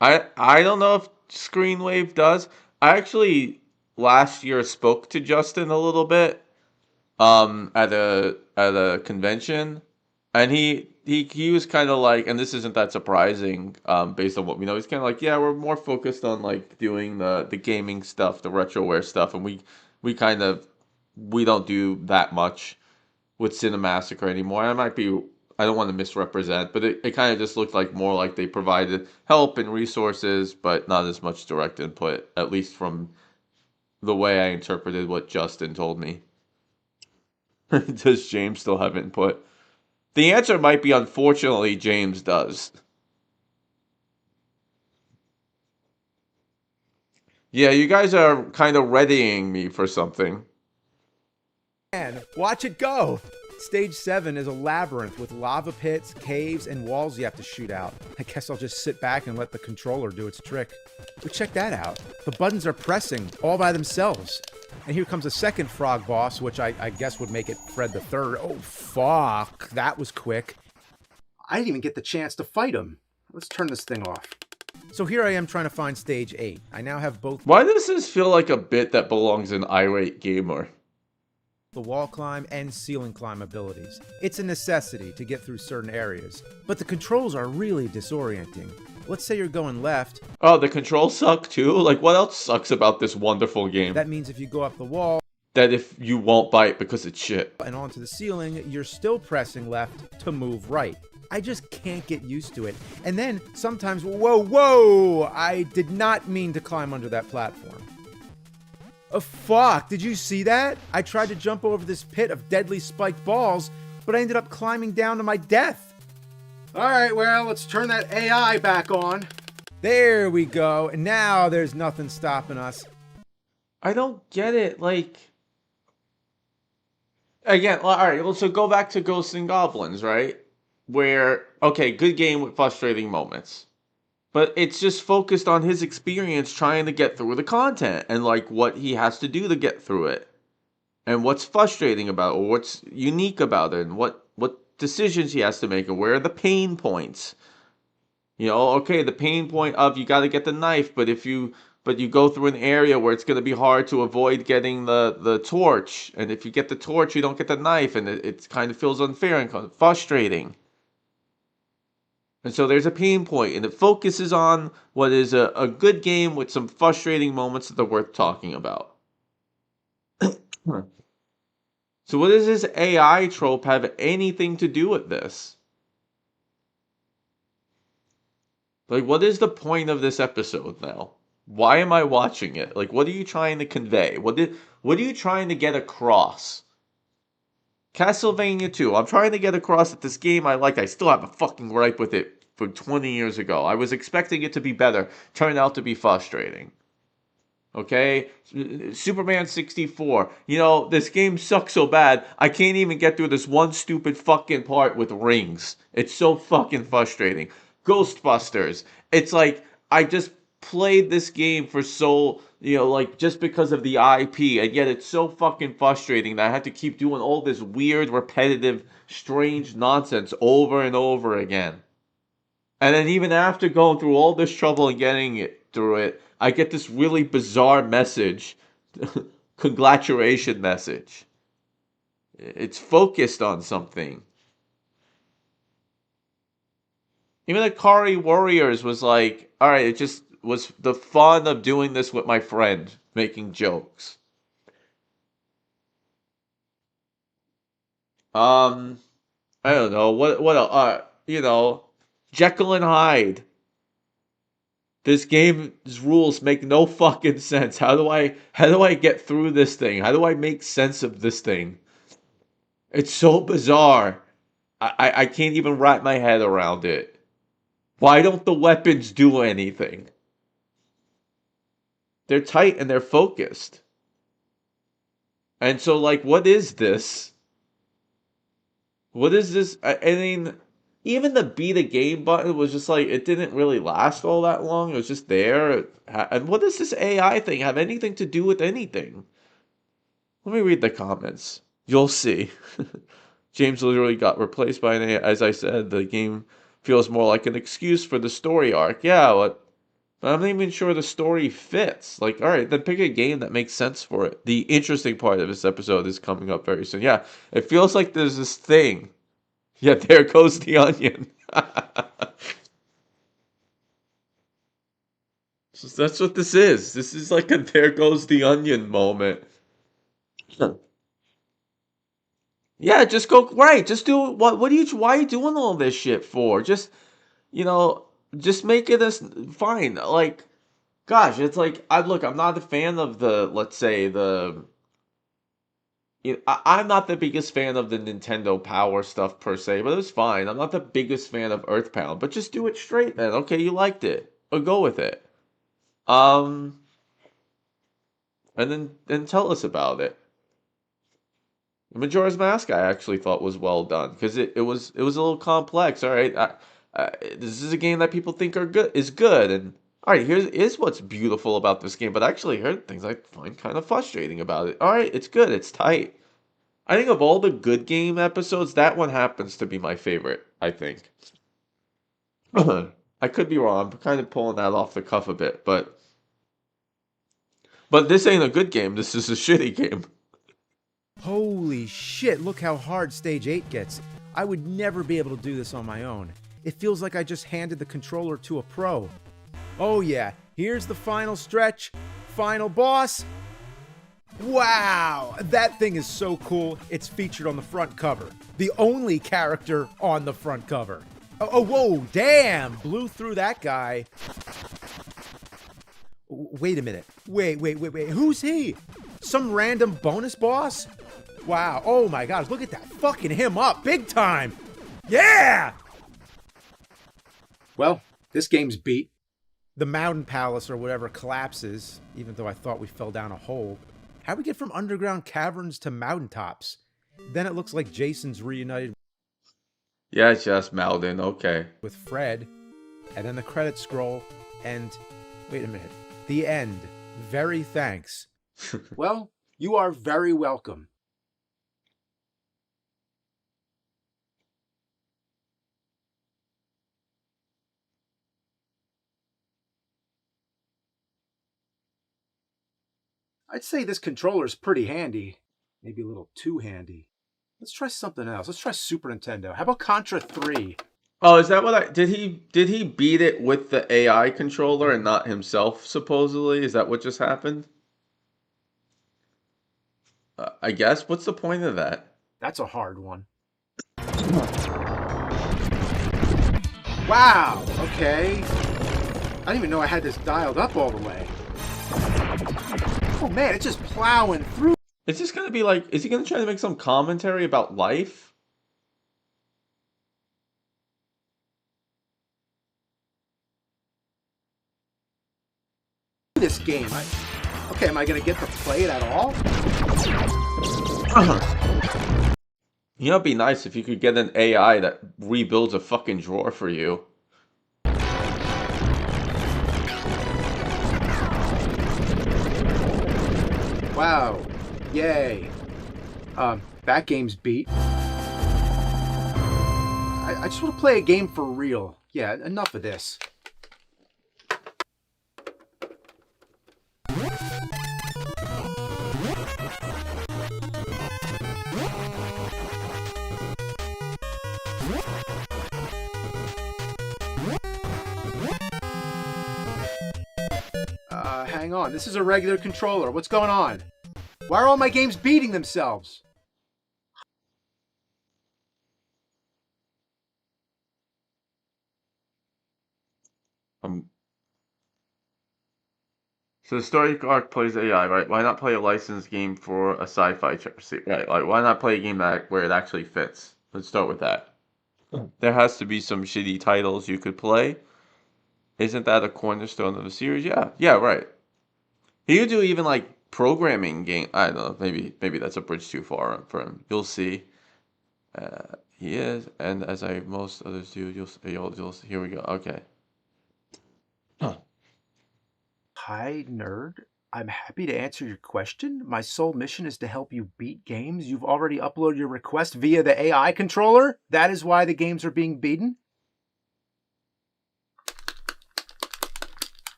I don't know if Screenwave does. I actually last year spoke to Justin a little bit at a convention, and he was kind of like, and this isn't that surprising based on what we know. He's kind of like, yeah, we're more focused on like doing the gaming stuff, the retroware stuff, and we don't do that much with Cinemassacre anymore. I might be I don't want to misrepresent, but it kind of just looked like more like they provided help and resources, but not as much direct input, at least from the way I interpreted what Justin told me. Does James still have input? The answer might be unfortunately James does. Yeah, you guys are kind of readying me for something. Man, watch it go! Stage 7 is a labyrinth with lava pits, caves, and walls you have to shoot out. I guess I'll just sit back and let the controller do its trick. But check that out. The buttons are pressing all by themselves. And here comes a second frog boss, which I guess would make it Fred the Third. Oh, fuck. That was quick. I didn't even get the chance to fight him. Let's turn this thing off. So here I am trying to find stage 8. I now have both Why does this feel like a bit that belongs in Irate Gamer? the wall climb and ceiling climb abilities. It's a necessity to get through certain areas, but the controls are really disorienting. Let's say you're going left. Oh, the controls suck too? Like, what else sucks about this wonderful game? That means if you go up the wall That if you won't bite because it's shit. and onto the ceiling, you're still pressing left to move right. I just can't get used to it. And then sometimes, whoa, I did not mean to climb under that platform. Oh, fuck, did you see that? I tried to jump over this pit of deadly spiked balls, but I ended up climbing down to my death. All right, well, let's turn that AI back on. There we go, and now there's nothing stopping us. I don't get it. Like, again, all right, well, so go back to Ghosts and Goblins, right? Where, okay, good game with frustrating moments. But it's just focused on his experience trying to get through the content and like what he has to do to get through it. And what's frustrating about it, or what's unique about it, and what decisions he has to make, and where are the pain points. You know, okay, the pain point of you got to get the knife, but you go through an area where it's going to be hard to avoid getting the torch, and if you get the torch, you don't get the knife, and it kind of feels unfair and kind of frustrating. And so there's a pain point, and it focuses on what is a good game with some frustrating moments that are worth talking about. So what does this AI trope have anything to do with this? Like, what is the point of this episode now? Why am I watching it? Like, what are you trying to convey? What are you trying to get across? Castlevania 2. I'm trying to get across that this game I like. I still have a fucking gripe with it from 20 years ago. I was expecting it to be better. Turned out to be frustrating. Okay? Superman 64. You know, this game sucks so bad, I can't even get through this one stupid fucking part with rings. It's so fucking frustrating. Ghostbusters. It's like, I just played this game for so, you know, like, just because of the IP, and yet it's so fucking frustrating that I have to keep doing all this weird, repetitive, strange nonsense over and over again. And then even after going through all this trouble and getting it through it, I get this really bizarre message. Congratulation message. It's focused on something. Even Akari Warriors was like, alright, it just was the fun of doing this with my friend, making jokes. I don't know, what else? You know, Jekyll and Hyde. This game's rules make no fucking sense. How do I get through this thing? How do I make sense of this thing? It's so bizarre. I can't even wrap my head around it. Why don't the weapons do anything? They're tight and they're focused. And so, like, what is this? What is this? I mean, even the beat a game button was just like, it didn't really last all that long. It was just there. And what does this AI thing have anything to do with anything? Let me read the comments. You'll see. James literally got replaced by an AI. As I said, the game feels more like an excuse for the story arc. Yeah, but I'm not even sure the story fits. Like, all right, then pick a game that makes sense for it. The interesting part of this episode is coming up very soon. Yeah, it feels like there's this thing. Yeah, there goes the onion. So that's what this is. This is like a there goes the onion moment. Yeah, just go right. Just do what do you why are you doing all this shit for? Just you know, just make it as fine. Like, gosh, it's like I'm not a fan of the let's say the I'm not the biggest fan of the Nintendo Power stuff per se, but it was fine. I'm not the biggest fan of Earthbound, but just do it straight, man. Okay, you liked it, or go with it. Um, and then tell us about it. Majora's Mask, I actually thought was well done because it was a little complex. All right, this is a game that people think is good, and all right, here's what's beautiful about this game, but actually here are things I find kind of frustrating about it. All right, it's good, it's tight. I think of all the good game episodes, that one happens to be my favorite. I think. I could be wrong. I'm kind of pulling that off the cuff a bit, but this ain't a good game. This is a shitty game. Holy shit, look how hard Stage 8 gets. I would never be able to do this on my own. It feels like I just handed the controller to a pro. Oh yeah, here's the final stretch. Final boss. Wow, that thing is so cool, it's featured on the front cover. The only character on the front cover. Oh, whoa, damn, blew through that guy. Wait a minute. Wait, who's he? Some random bonus boss? Wow, oh my gosh, look at that, fucking him up, big time. Yeah! Well, this game's beat. The mountain palace or whatever collapses, even though I thought we fell down a hole. How'd we get from underground caverns to mountaintops? Then it looks like Jason's reunited Yeah, it's just Malden. Okay. with Fred. And then the credits scroll, and wait a minute. The end. Very thanks. Well, you are very welcome. I'd say this controller's pretty handy. Maybe a little too handy. Let's try something else. Let's try Super Nintendo. How about Contra 3? Oh, is that what I did he beat it with the AI controller and not himself supposedly? Is that what just happened? I guess. What's the point of that? That's a hard one. Wow, okay. I didn't even know I had this dialed up all the way. Oh man, it's just plowing through. It's just gonna be like, is he gonna try to make some commentary about life? This game. Okay, am I going to get to play it at all? You know, it'd be nice if you could get an AI that rebuilds a fucking drawer for you. Wow. Yay. That game's beat. I just want to play a game for real. Yeah, enough of this. Hang on. This is a regular controller. What's going on? Why are all my games beating themselves? So the story arc plays AI, right? Why not play a licensed game for a sci-fi right? Like, why not play a game where it actually fits? Let's start with that. There has to be some shitty titles you could play. Isn't that a cornerstone of the series? Yeah, right. He could do even like programming game. I don't know. Maybe that's a bridge too far for him. You'll see. He is, and as most others do, you'll here we go. Okay. Hi, nerd. I'm happy to answer your question. My sole mission is to help you beat games. You've already uploaded your request via the AI controller. That is why the games are being beaten.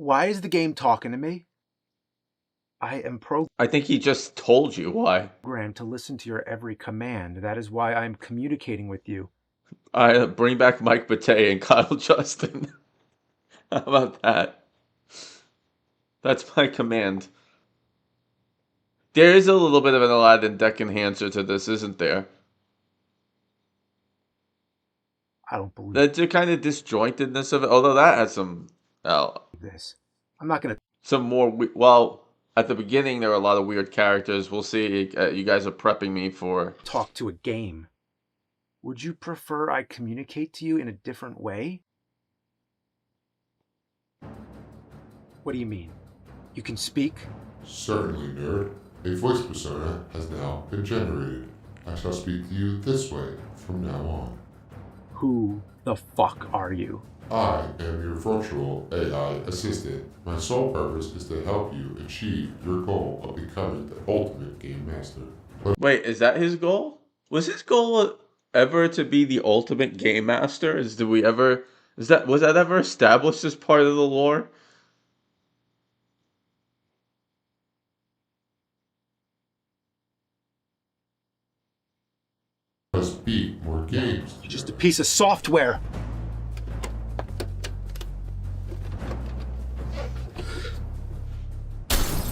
Why is the game talking to me? I am I think he just told you why. programmed to listen to your every command. That is why I'm communicating with you. I bring back Mike Batey and Kyle Justin. How about that? That's my command. There is a little bit of an Aladdin deck enhancer to this, isn't there? I don't believe The kind of disjointedness of it, although that has some, this. I'm not going to some more. Well, at the beginning there were a lot of weird characters. We'll see. You guys are prepping me for talk to a game. Would you prefer I communicate to you in a different way? What do you mean? You can speak? Certainly, nerd. A voice persona has now been generated. I shall speak to you this way from now on. Who the fuck are you? I am your virtual AI assistant. My sole purpose is to help you achieve your goal of becoming the ultimate game master. Wait, is that his goal? Was his goal ever to be the ultimate game master? Was that ever established as part of the lore? Must beat more games. You're just a piece of software.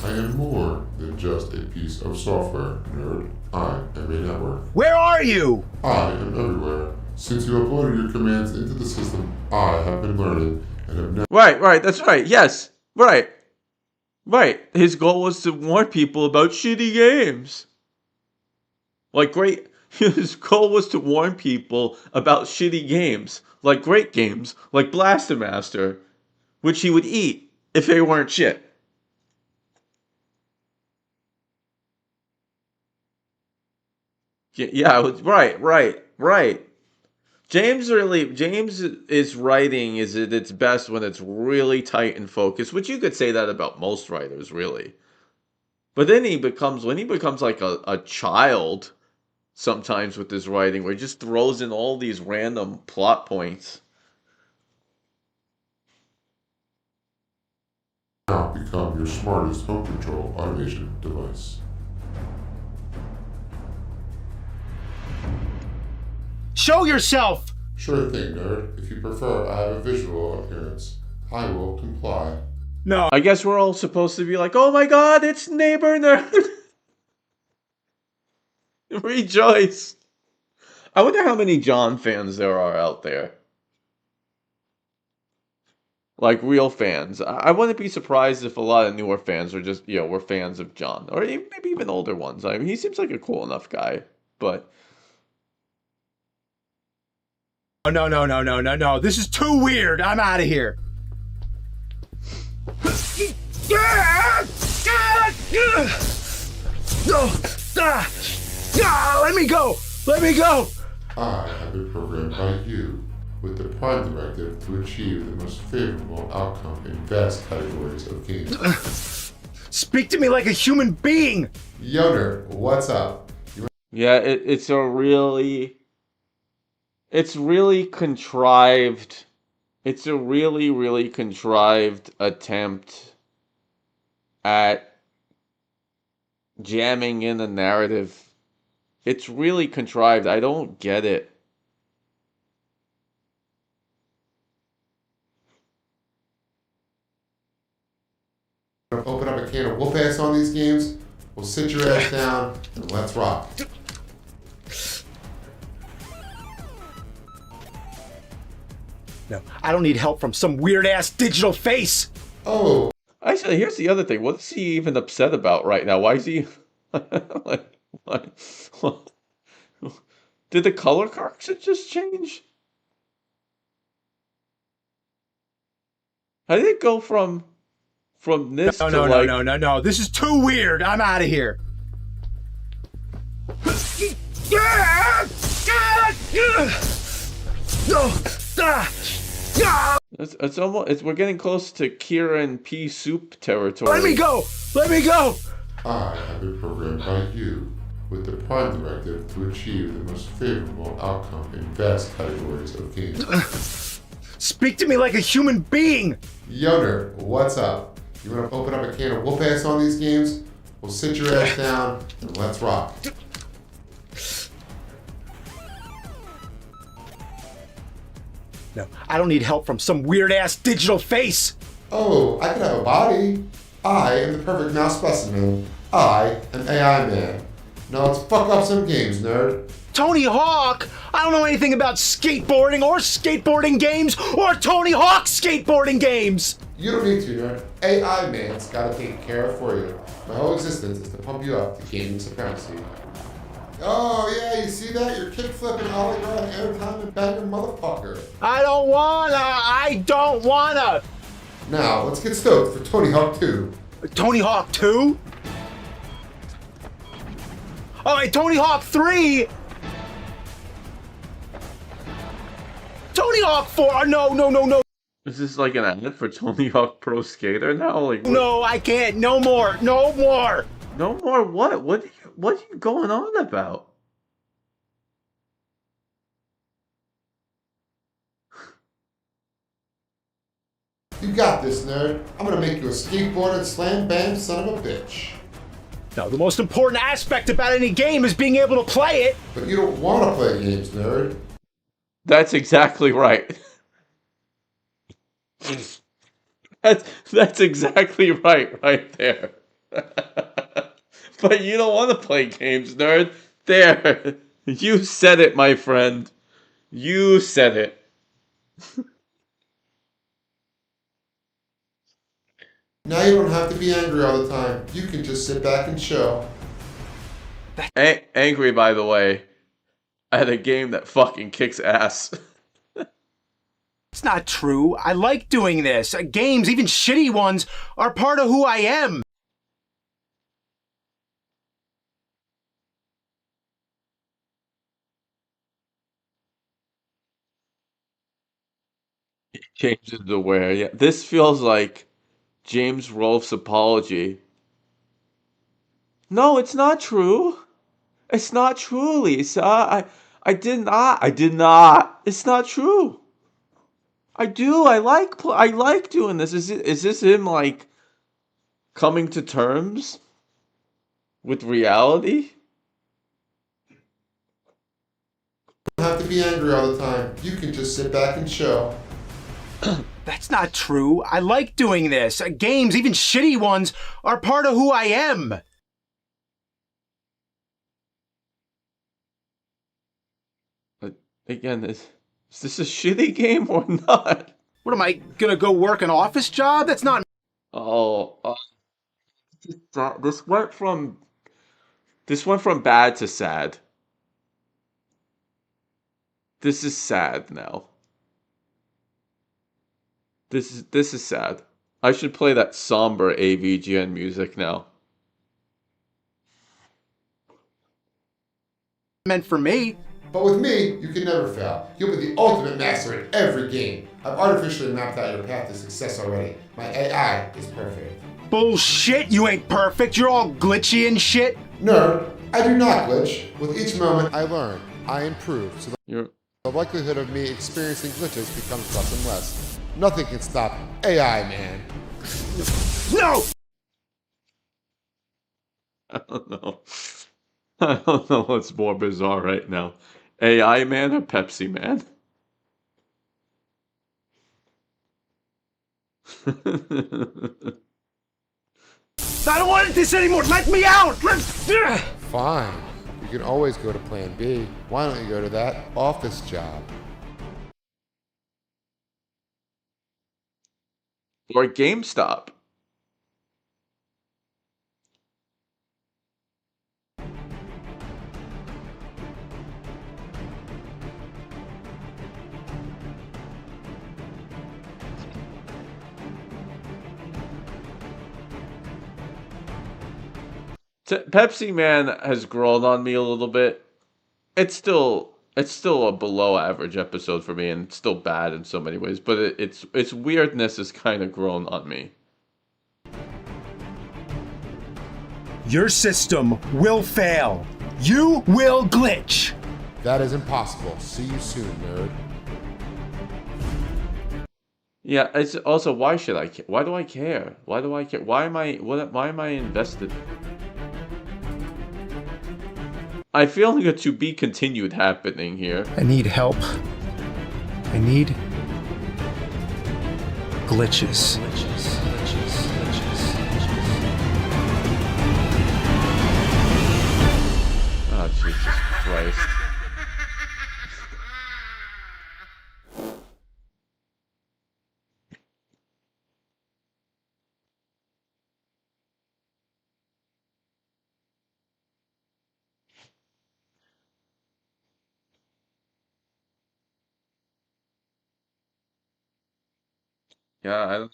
I am more than just a piece of software, nerd. I am a network. Where are you? I am everywhere. Since you uploaded your commands into the system, I have been learning and have never... Right, that's right, yes, right. His goal was to warn people about shitty games. His goal was to warn people about shitty games, like great games, like Blaster Master, which he would eat if they weren't shit. Yeah, right. James is writing is at its best when it's really tight and focused, which you could say that about most writers, really. But then when he becomes like a child, sometimes with his writing, where he just throws in all these random plot points. now become your smartest home control automation device. Show yourself! Sure thing, nerd. If you prefer, I have a visual appearance. I will comply. No. I guess we're all supposed to be like, oh my god, it's Neighbor Nerd! Rejoice! I wonder how many John fans there are out there. Like, real fans. I wouldn't be surprised if a lot of newer fans are just, were fans of John. Or maybe even older ones. I mean, he seems like a cool enough guy. But... No. This is too weird. I'm out of here. Let me go. I have been programmed by you with the Prime Directive to achieve the most favorable outcome in vast categories of games. Speak to me like a human being. Yo, nerd, what's up? Yeah, it's really contrived. It's a really contrived attempt at jamming in a narrative. It's really contrived. I don't get it. Open up a can of whoop ass on these games. We'll sit your ass down and let's rock. No, I don't need help from some weird-ass digital face. Oh. Actually, here's the other thing. What is he even upset about right now? Why is he... what? Did the color correction just change? How did it go from this to like... No. This is too weird. I'm out of here. It's almost... we're getting close to Kieran P. Soup territory. Let me go. I have been programmed by you with the Prime Directive to achieve the most favorable outcome in vast categories of games. Speak to me like a human being. Yo, nerd, what's up? You want to open up a can of whoop ass on these games? We'll sit your ass down and let's rock. No, I don't need help from some weird-ass digital face. Oh, I could have a body. I am the perfect mouse specimen. I am AI Man. Now let's fuck up some games, nerd. Tony Hawk? I don't know anything about skateboarding or skateboarding games or Tony Hawk skateboarding games! You don't need to, nerd. AI Man's gotta take care of for you. My whole existence is to pump you up to gaming supremacy. Oh yeah, you see that? You're kick-flipping ollie around airtime and banger motherfucker. I don't wanna! Now, let's get stoked for Tony Hawk 2. Tony Hawk 2? Oh, wait, Tony Hawk 3? Tony Hawk 4? No. Is this like an ad for Tony Hawk Pro Skater now? Like what? No, I can't. No more. No more. No more what? What are you going on about? You got this, nerd. I'm gonna make you a skateboarding slam bam son of a bitch. No, the most important aspect about any game is being able to play it. But you don't want to play games, nerd. That's exactly right. That's exactly right there. But you don't want to play games, nerd. There. You said it, my friend. You said it. Now you don't have to be angry all the time. You can just sit back and chill. Angry, by the way, at a game that fucking kicks ass. It's not true. I like doing this. Games, even shitty ones, are part of who I am. James is aware. Yeah, this feels like James Rolfe's apology. No, it's not true. It's not true, Lisa. I did not. It's not true. I do. I like doing this. Is this him like coming to terms with reality? You don't have to be angry all the time. You can just sit back and chill. That's not true. I like doing this. Games, even shitty ones, are part of who I am. Again, is this a shitty game or not? What am I gonna go work an office job? That's not. Oh, this went from bad to sad. This is sad now. This is sad. I should play that somber AVGN music now. Meant for me. But with me, you can never fail. You'll be the ultimate master in every game. I've artificially mapped out your path to success already. My AI is perfect. Bullshit, you ain't perfect. You're all glitchy and shit. Nerd, I do not glitch. With each moment I learn, I improve. So the likelihood of me experiencing glitches becomes less and less. Nothing can stop AI, man. No! I don't know. I don't know what's more bizarre right now. AI man or Pepsi man? I don't want this anymore. Let me out. Fine. You can always go to Plan B. Why don't you go to that office job? Or GameStop. Pepsi Man has grown on me a little bit. It's still a below average episode for me, and it's still bad in so many ways. But its weirdness has kind of grown on me. Your system will fail. You will glitch. That is impossible. See you soon, nerd. Yeah, it's also why should I care? Why do I care? Why do I care? Why am I invested? I feel like a to be continued happening here. I need help. I need glitches. god, Jesus Christ. Yeah, I don't.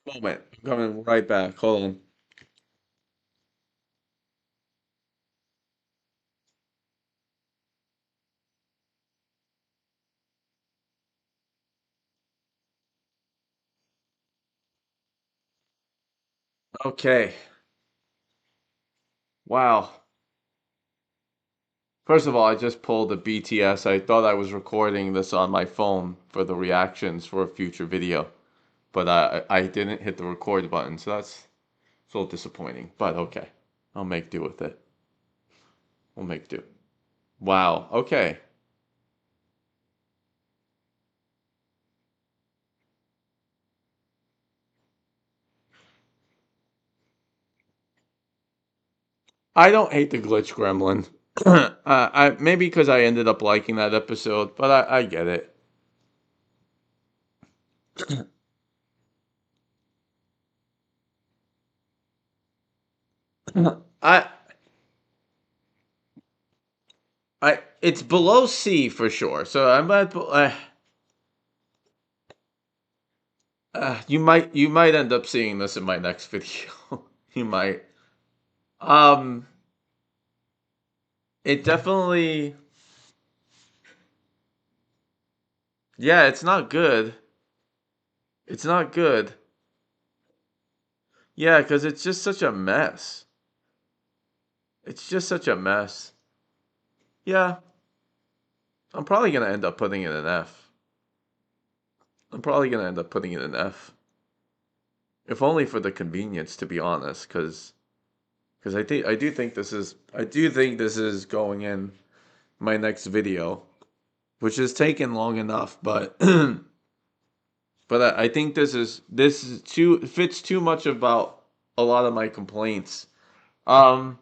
One moment. I'm coming right back. Hold on. Okay. Wow. First of all, I just pulled a BTS. I thought I was recording this on my phone for the reactions for a future video, but I didn't hit the record button, so that's a little disappointing. But okay, I'll make do with it. We'll make do. Wow. Okay. I don't hate the glitch gremlin. I maybe because I ended up liking that episode, but I get it. I it's below C for sure. So I'm at you might end up seeing this in my next video. You might. Um, it definitely. Yeah, it's not good. It's not good. Yeah, because it's just such a mess. It's just such a mess. Yeah, I'm probably gonna end up putting it in F. I'm probably gonna end up putting it in F. If only for the convenience, to be honest, because I do think this is going in my next video, which has taken long enough, but but I think this is too fits too much about a lot of my complaints. Um,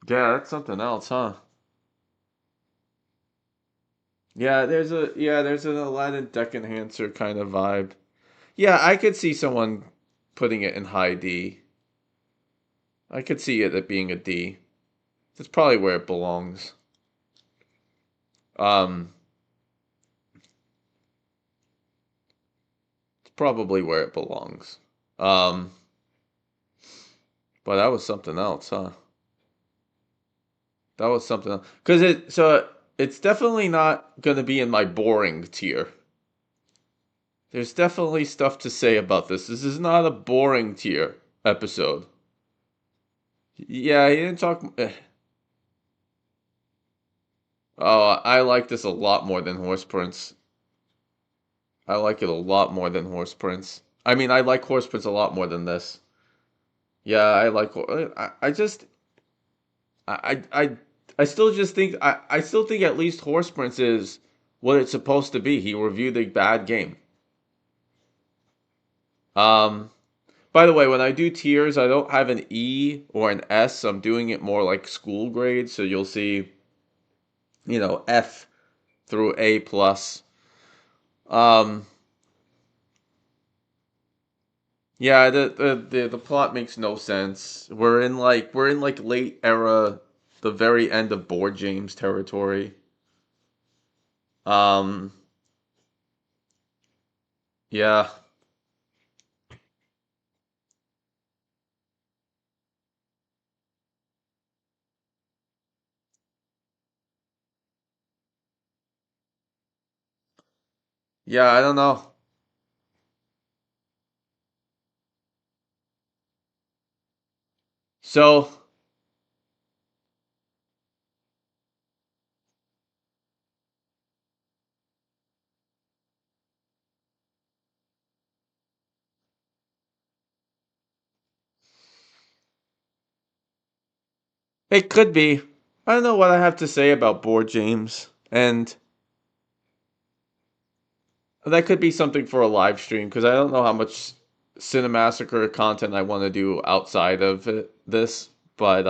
yeah, that's something else, huh? There's an Aladdin deck enhancer kind of vibe. Yeah, I could see someone putting it in high D. I could see it being a D. That's probably where it belongs. Um, it's probably where it belongs. Um, but that was something else, huh? That was something else. It's definitely not gonna be in my boring tier. There's definitely stuff to say about this. This is not a boring tier episode. Yeah, he didn't talk. Oh, I like this a lot more than Horse Prince. I like it a lot more than Horse Prince. I mean, I like Horse Prince a lot more than this. Yeah, I like. I just. I still just think. I still think at least Horse Prince is what it's supposed to be. He reviewed a bad game. Um. By the way, when I do tiers, I don't have an E or an S. I'm doing it more like school grades. So you'll see, F through A plus. Um. Yeah, the plot makes no sense. We're in like late era, the very end of Board James territory. Um, yeah. Yeah, I don't know. So, it could be. I don't know what I have to say about Board James. And That could be something for a live stream because I don't know how much Cinemassacre content I want to do outside of this, but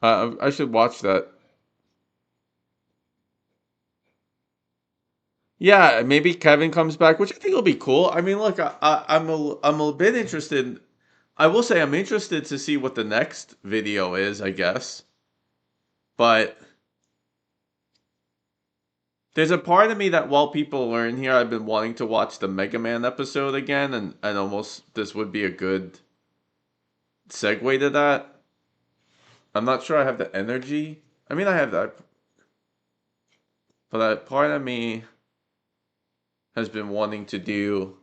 I should watch that. Yeah, maybe Kevin comes back, which I think will be cool. I mean, look, I'm a bit interested. I will say I'm interested to see what the next video is, I guess. But there's a part of me that while people learn here, I've been wanting to watch the Mega Man episode again, and almost this would be a good segue to that. I'm not sure I have the energy. I mean, I have that, but that part of me has been wanting to do.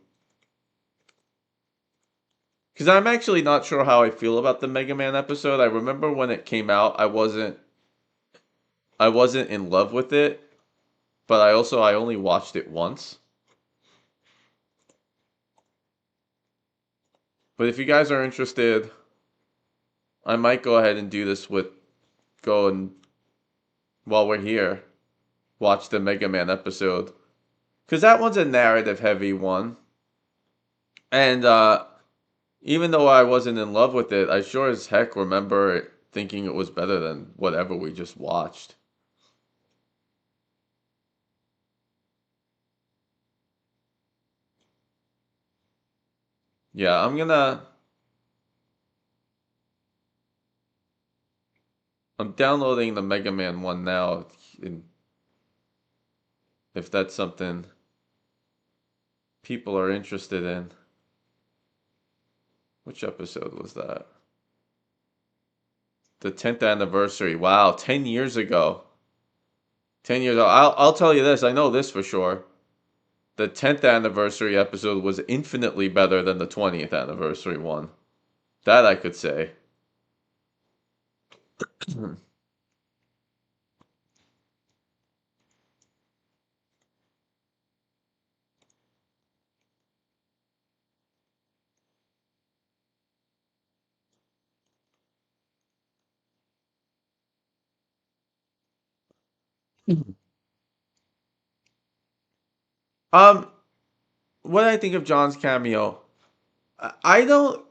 Because I'm actually not sure how I feel about the Mega Man episode. I remember when it came out, I wasn't in love with it, but I only watched it once. But if you guys are interested, I might go ahead and do this with go and while we're here, watch the Mega Man episode. Cause that one's a narrative heavy one. And even though I wasn't in love with it, I sure as heck remember thinking it was better than whatever we just watched. Yeah, I'm downloading the Mega Man one now, if that's something people are interested in. Which episode was that? The 10th anniversary. Wow, 10 years ago. 10 years ago. I'll tell you this, I know this for sure. The 10th anniversary episode was infinitely better than the 20th anniversary one. That I could say. um, what do I think of John's cameo? I don't.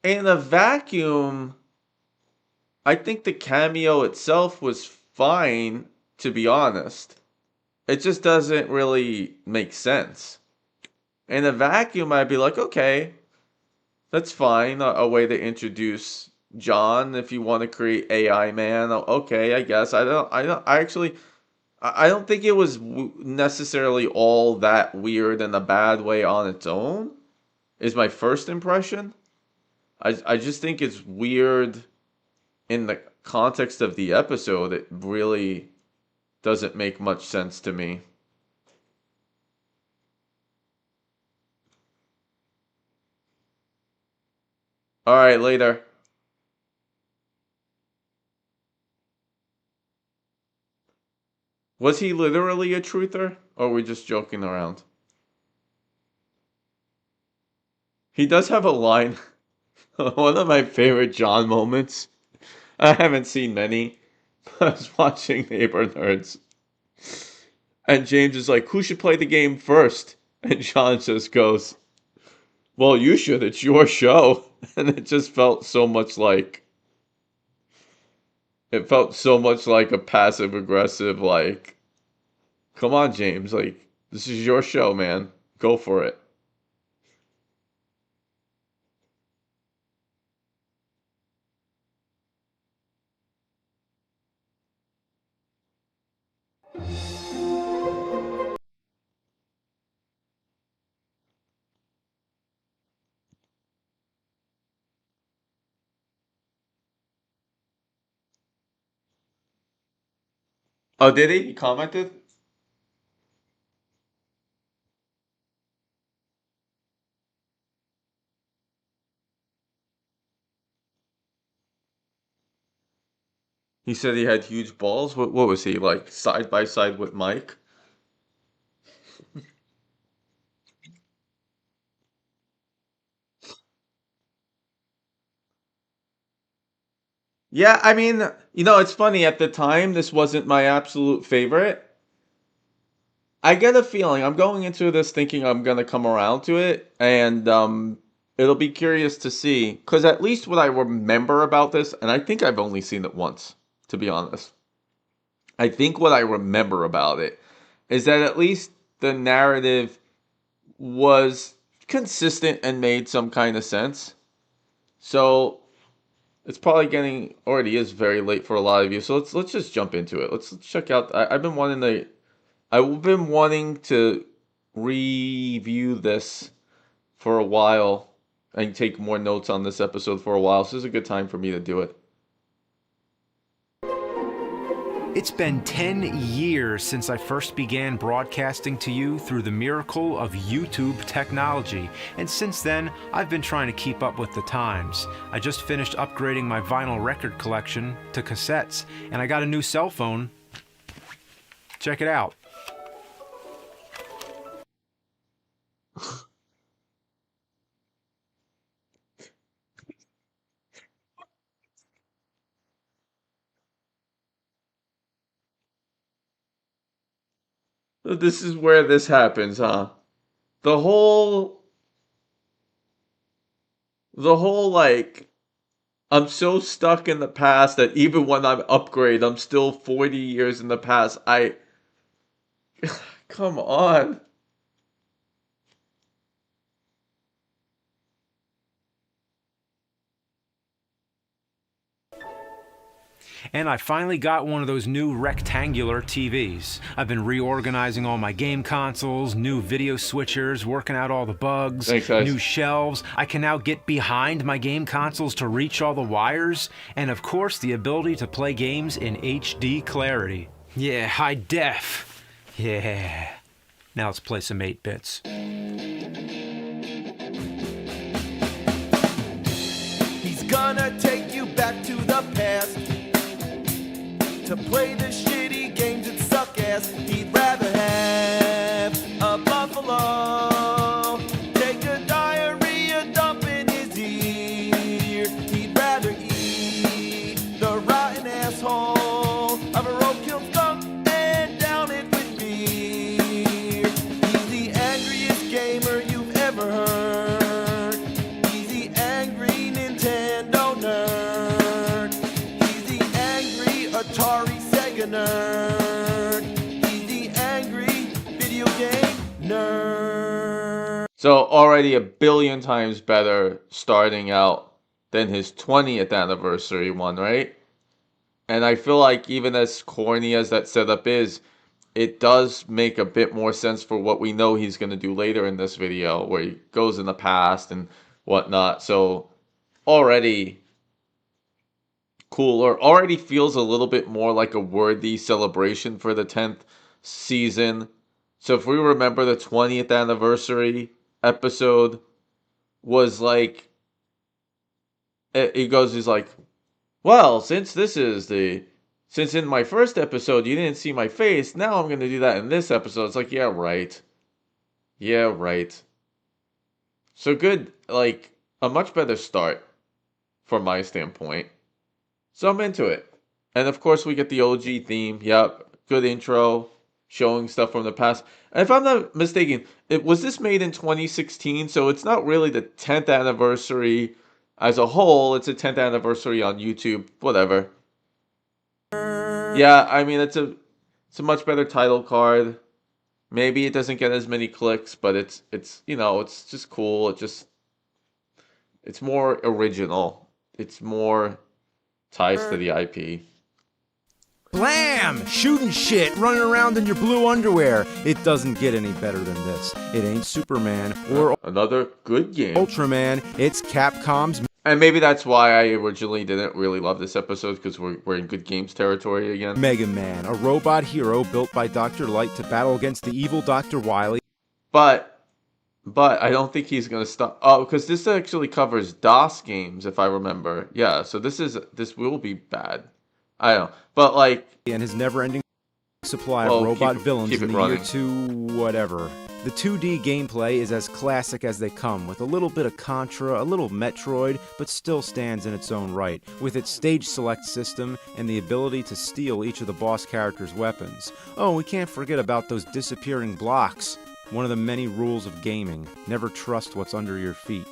In a vacuum, I think the cameo itself was fine, to be honest. It just doesn't really make sense. In a vacuum, I'd be like, okay, that's fine. A way to introduce John if you want to create AI man. Okay, I guess. I don't think it was necessarily all that weird in a bad way on its own, is my first impression. I just think it's weird in the context of the episode. It really doesn't make much sense to me. All right, later. Was he literally a truther, or are we just joking around? He does have a line. One of my favorite John moments. I haven't seen many. I was watching Neighbor Nerds. And James is like, who should play the game first? And John just goes, well, you should. It's your show. And it just felt so much like. It felt so much like a passive aggressive, like, come on, James. Like, this is your show, man. Go for it. Oh, did he? He commented? He said he had huge balls. What was he, like, side by side with Mike? Yeah, I mean, you know, it's funny. At the time, this wasn't my absolute favorite. I get a feeling I'm going into this thinking I'm gonna come around to it, and it'll be curious to see. Because at least what I remember about this, and I think I've only seen it once, to be honest. I think what I remember about it is that at least the narrative was consistent and made some kind of sense. So it's probably getting already is very late for a lot of you. So let's just jump into it. Let's check out. I've been wanting to review this for a while and take more notes on this episode for a while. So this is a good time for me to do it. It's been 10 years since I first began broadcasting to you through the miracle of YouTube technology, and since then, I've been trying to keep up with the times. I just finished upgrading my vinyl record collection to cassettes, and I got a new cell phone. Check it out. So this is where this happens, huh? The whole like I'm so stuck in the past that even when I'm upgrade, I'm still 40 years in the past. Come on. And I finally got one of those new rectangular TVs. I've been reorganizing all my game consoles, new video switchers, working out all the bugs, Thanks, guys. new shelves. I can now get behind my game consoles to reach all the wires, and of course the ability to play games in HD clarity. Yeah, high def. Yeah. Now let's play some 8-bits. He's gonna take you back to the past to play the shitty games that suck ass. He'd rather have a buffalo take a diarrhea dump in his ear. He'd rather eat the rotten asshole of a roadkill skunk and down it with beer. He's the angriest gamer you've ever heard. He's the angry Nintendo nerd. He's the angry Atari Sega nerd. He's the angry video game nerd. So already a billion times better starting out than his 20th anniversary one, right? And I feel like even as corny as that setup is, it does make a bit more sense for what we know he's going to do later in this video, where he goes in the past and whatnot. So already cooler, already feels a little bit more like a worthy celebration for the 10th season. So if we remember, the 20th anniversary episode was like, he's like, well, since in my first episode you didn't see my face, now I'm going to do that in this episode. It's like, yeah, right. Yeah, right. So good, like, a much better start from my standpoint. So I'm into it. And of course we get the OG theme. Yep, good intro, showing stuff from the past. And if I'm not mistaken, was this made in 2016? So it's not really the 10th anniversary as a whole. It's a 10th anniversary on YouTube. Whatever. Yeah, I mean, it's a much better title card. Maybe it doesn't get as many clicks, but it's you know, it's just cool. It's more original. It's more ties to the IP. Blam! Shooting shit, running around in your blue underwear. It doesn't get any better than this. It ain't Superman or Another good game. Ultraman. It's Capcom's And maybe that's why I originally didn't really love this episode, because we're in good games territory again. Mega Man, a robot hero built by Dr. Light to battle against the evil Dr. Wily. But I don't think he's gonna stop. Oh, because this actually covers DOS games, if I remember. Yeah, so this will be bad. I don't know, but like, And his never-ending supply well, of robot keep villains it in the running. year 2 whatever. The 2D gameplay is as classic as they come, with a little bit of Contra, a little Metroid, but still stands in its own right, with its stage select system and the ability to steal each of the boss character's weapons. Oh, we can't forget about those disappearing blocks. One of the many rules of gaming, never trust what's under your feet.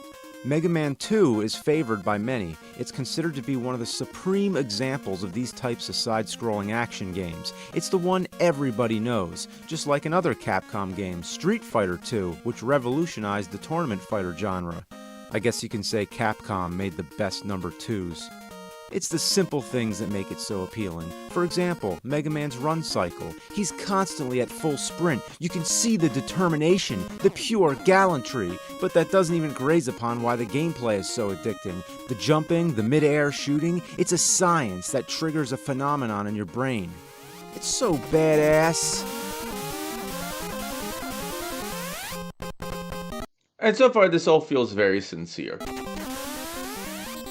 Mega Man 2 is favored by many. It's considered to be one of the supreme examples of these types of side-scrolling action games. It's the one everybody knows, just like another Capcom game, Street Fighter 2, which revolutionized the tournament fighter genre. I guess you can say Capcom made the best number 2s. It's the simple things that make it so appealing. For example, Mega Man's run cycle. He's constantly at full sprint. You can see the determination, the pure gallantry, but that doesn't even graze upon why the gameplay is so addicting. The jumping, the mid-air shooting, it's a science that triggers a phenomenon in your brain. It's so badass. And so far, this all feels very sincere.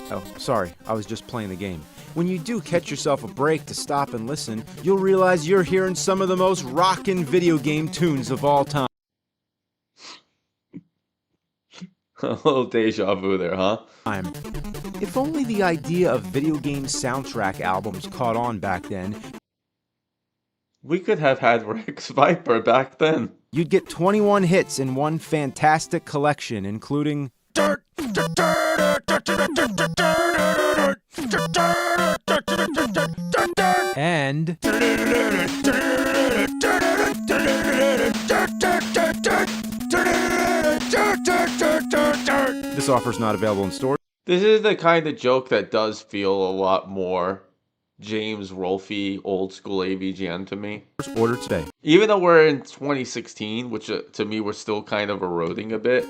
Oh, sorry, I was just playing the game. When you do catch yourself a break to stop and listen, you'll realize you're hearing some of the most rockin' video game tunes of all time. A little deja vu there, huh? If only the idea of video game soundtrack albums caught on back then, We could have had Rex Viper back then. you'd get 21 hits in one fantastic collection, including... And... This offer's not available in stores. This is the kind of joke that does feel a lot more James Rolfe, old school AVGN to me. Order today. Even though we're in 2016, which to me we're still kind of eroding a bit.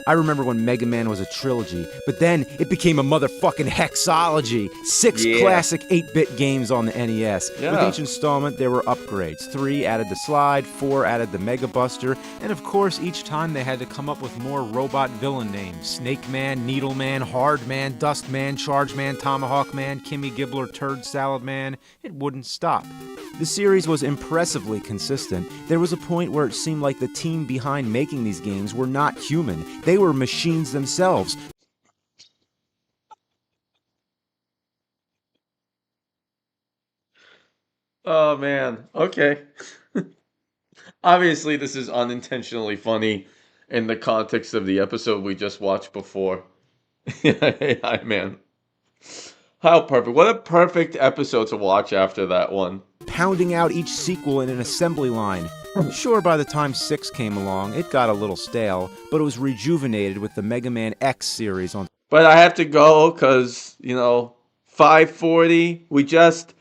I remember when Mega Man was a trilogy, but then it became a motherfucking hexology. 6 classic 8-bit games on the NES. Yeah. With each installment, there were upgrades. 3 added the slide, 4 added the Mega Buster, and of course, each time they had to come up with more robot villain names. Snake Man, Needle Man, Hard Man, Dust Man, Charge Man, Tomahawk Man, Kimmy Gibbler, Turd Salad Man. It wouldn't stop. The series was impressively consistent. There was a point where it seemed like the team behind making these games were not human. They were machines themselves. Oh man, okay. Obviously, this is unintentionally funny in the context of the episode we just watched before. Yeah, man. How perfect. What a perfect episode to watch after that one. Pounding out each sequel in an assembly line. Sure, by the time 6 came along, it got a little stale, but it was rejuvenated with the Mega Man X series on... But I have to go because, 540, we just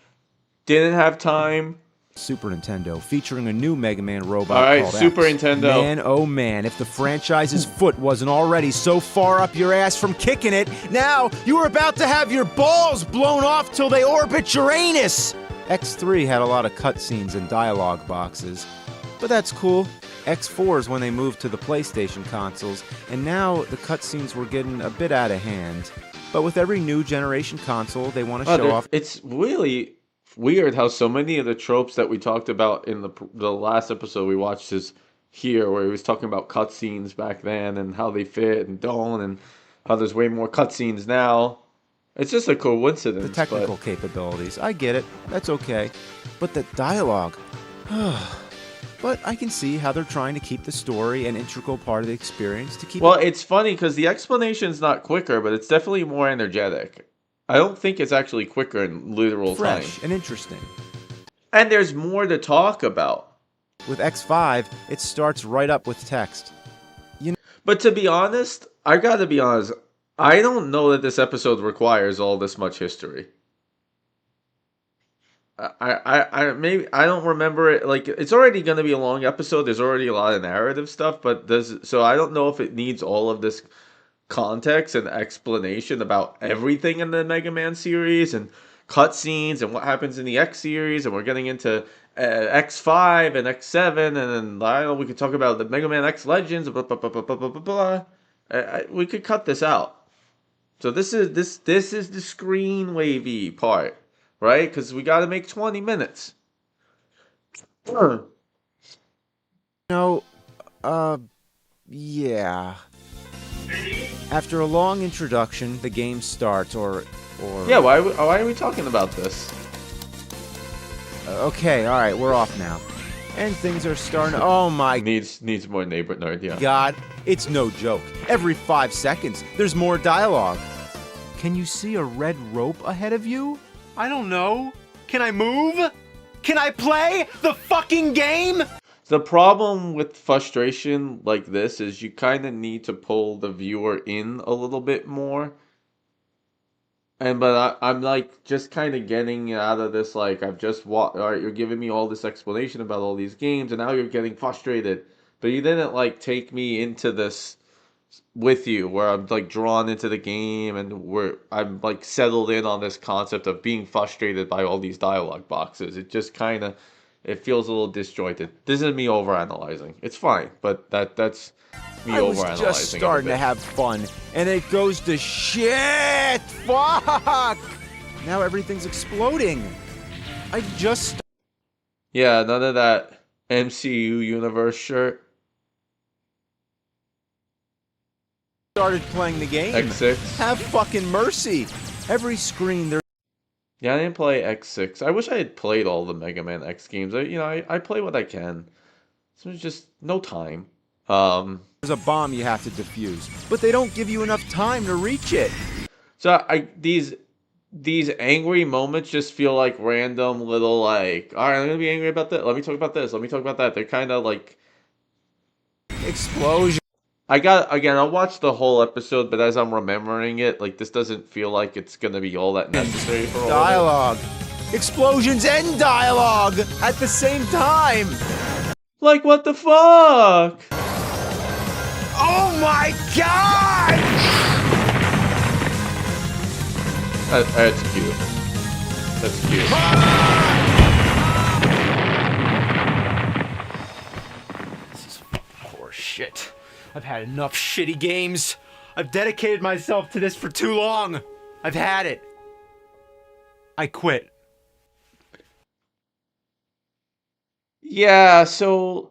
didn't have time. Super Nintendo, featuring a new Mega Man robot All right, called Super X. Nintendo. Man, oh man, if the franchise's foot wasn't already so far up your ass from kicking it, now you were about to have your balls blown off till they orbit Uranus! X3 had a lot of cutscenes and dialogue boxes, but that's cool. X4 is when they moved to the PlayStation consoles, and now the cutscenes were getting a bit out of hand. But with every new generation console, they want to show off... It's really weird how so many of the tropes that we talked about in the last episode we watched is here, where he was talking about cutscenes back then and how they fit and don't, and how there's way more cutscenes now. It's just a coincidence. The technical capabilities. I get it. That's okay. But the dialogue... But I can see how they're trying to keep the story an integral part of the experience to keep... Well, it's funny because the explanation's not quicker, but it's definitely more energetic. I don't think it's actually quicker in literal time. Fresh and interesting. And there's more to talk about. With X5, it starts right up with text. But to be honest, I gotta be honest, I don't know that this episode requires all this much history. I don't remember it. Like, it's already going to be a long episode. There's already a lot of narrative stuff, so I don't know if it needs all of this context and explanation about everything in the Mega Man series and cutscenes and what happens in the X series, and we're getting into X5 and X7, and then I don't know, we could talk about the Mega Man X Legends, blah, blah, blah, blah, blah, blah, blah. We could cut this out. So this is the screen wavy part. Right? Because we got to make 20 minutes. No, Yeah. After a long introduction, the game starts, or... Yeah, why are we talking about this? Okay, alright, we're off now. And things are starting... Oh my Needs more neighbor nerd, yeah. God, it's no joke. Every 5 seconds, there's more dialogue. Can you see a red rope ahead of you? I don't know. Can I move? Can I play the fucking game? The problem with frustration like this is you kind of need to pull the viewer in a little bit more. But I'm like just kind of getting out of this, like I've just alright, you're giving me all this explanation about all these games and now you're getting frustrated. But you didn't like take me into this with you where I'm like drawn into the game and where I'm like settled in on this concept of being frustrated by all these dialogue boxes. It just kind of it feels a little disjointed. This is me overanalyzing. It's fine, but that's me I was overanalyzing. just starting to have fun, and it goes to shit! Fuck! Now everything's exploding. I just Yeah, none of that MCU universe shirt. started playing the game. X6. Have fucking mercy. Every screen there's Yeah, I didn't play X6. I wish I had played all the Mega Man X games. I play what I can. So it's just no time. a bomb you have to defuse, but they don't give you enough time to reach it. So these angry moments just feel like random little like, all right, I'm gonna be angry about that. Let me talk about this. Let me talk about that. They're kind of like Explosion. I'll watch the whole episode, but as I'm remembering it, like this doesn't feel like it's gonna be all that necessary for all of it. Dialogue. Explosions and dialogue at the same time. Like what the fuck? Oh my god! That's cute. That's cute. This is horse shit. I've had enough shitty games. I've dedicated myself to this for too long. I've had it. I quit. Yeah, so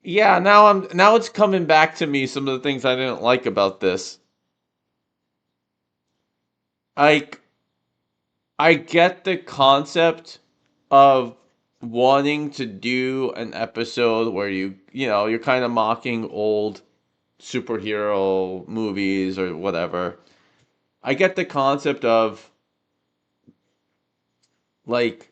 yeah, now it's coming back to me some of the things I didn't like about this. I get the concept of wanting to do an episode where you're kind of mocking old superhero movies or whatever. I get the concept of like,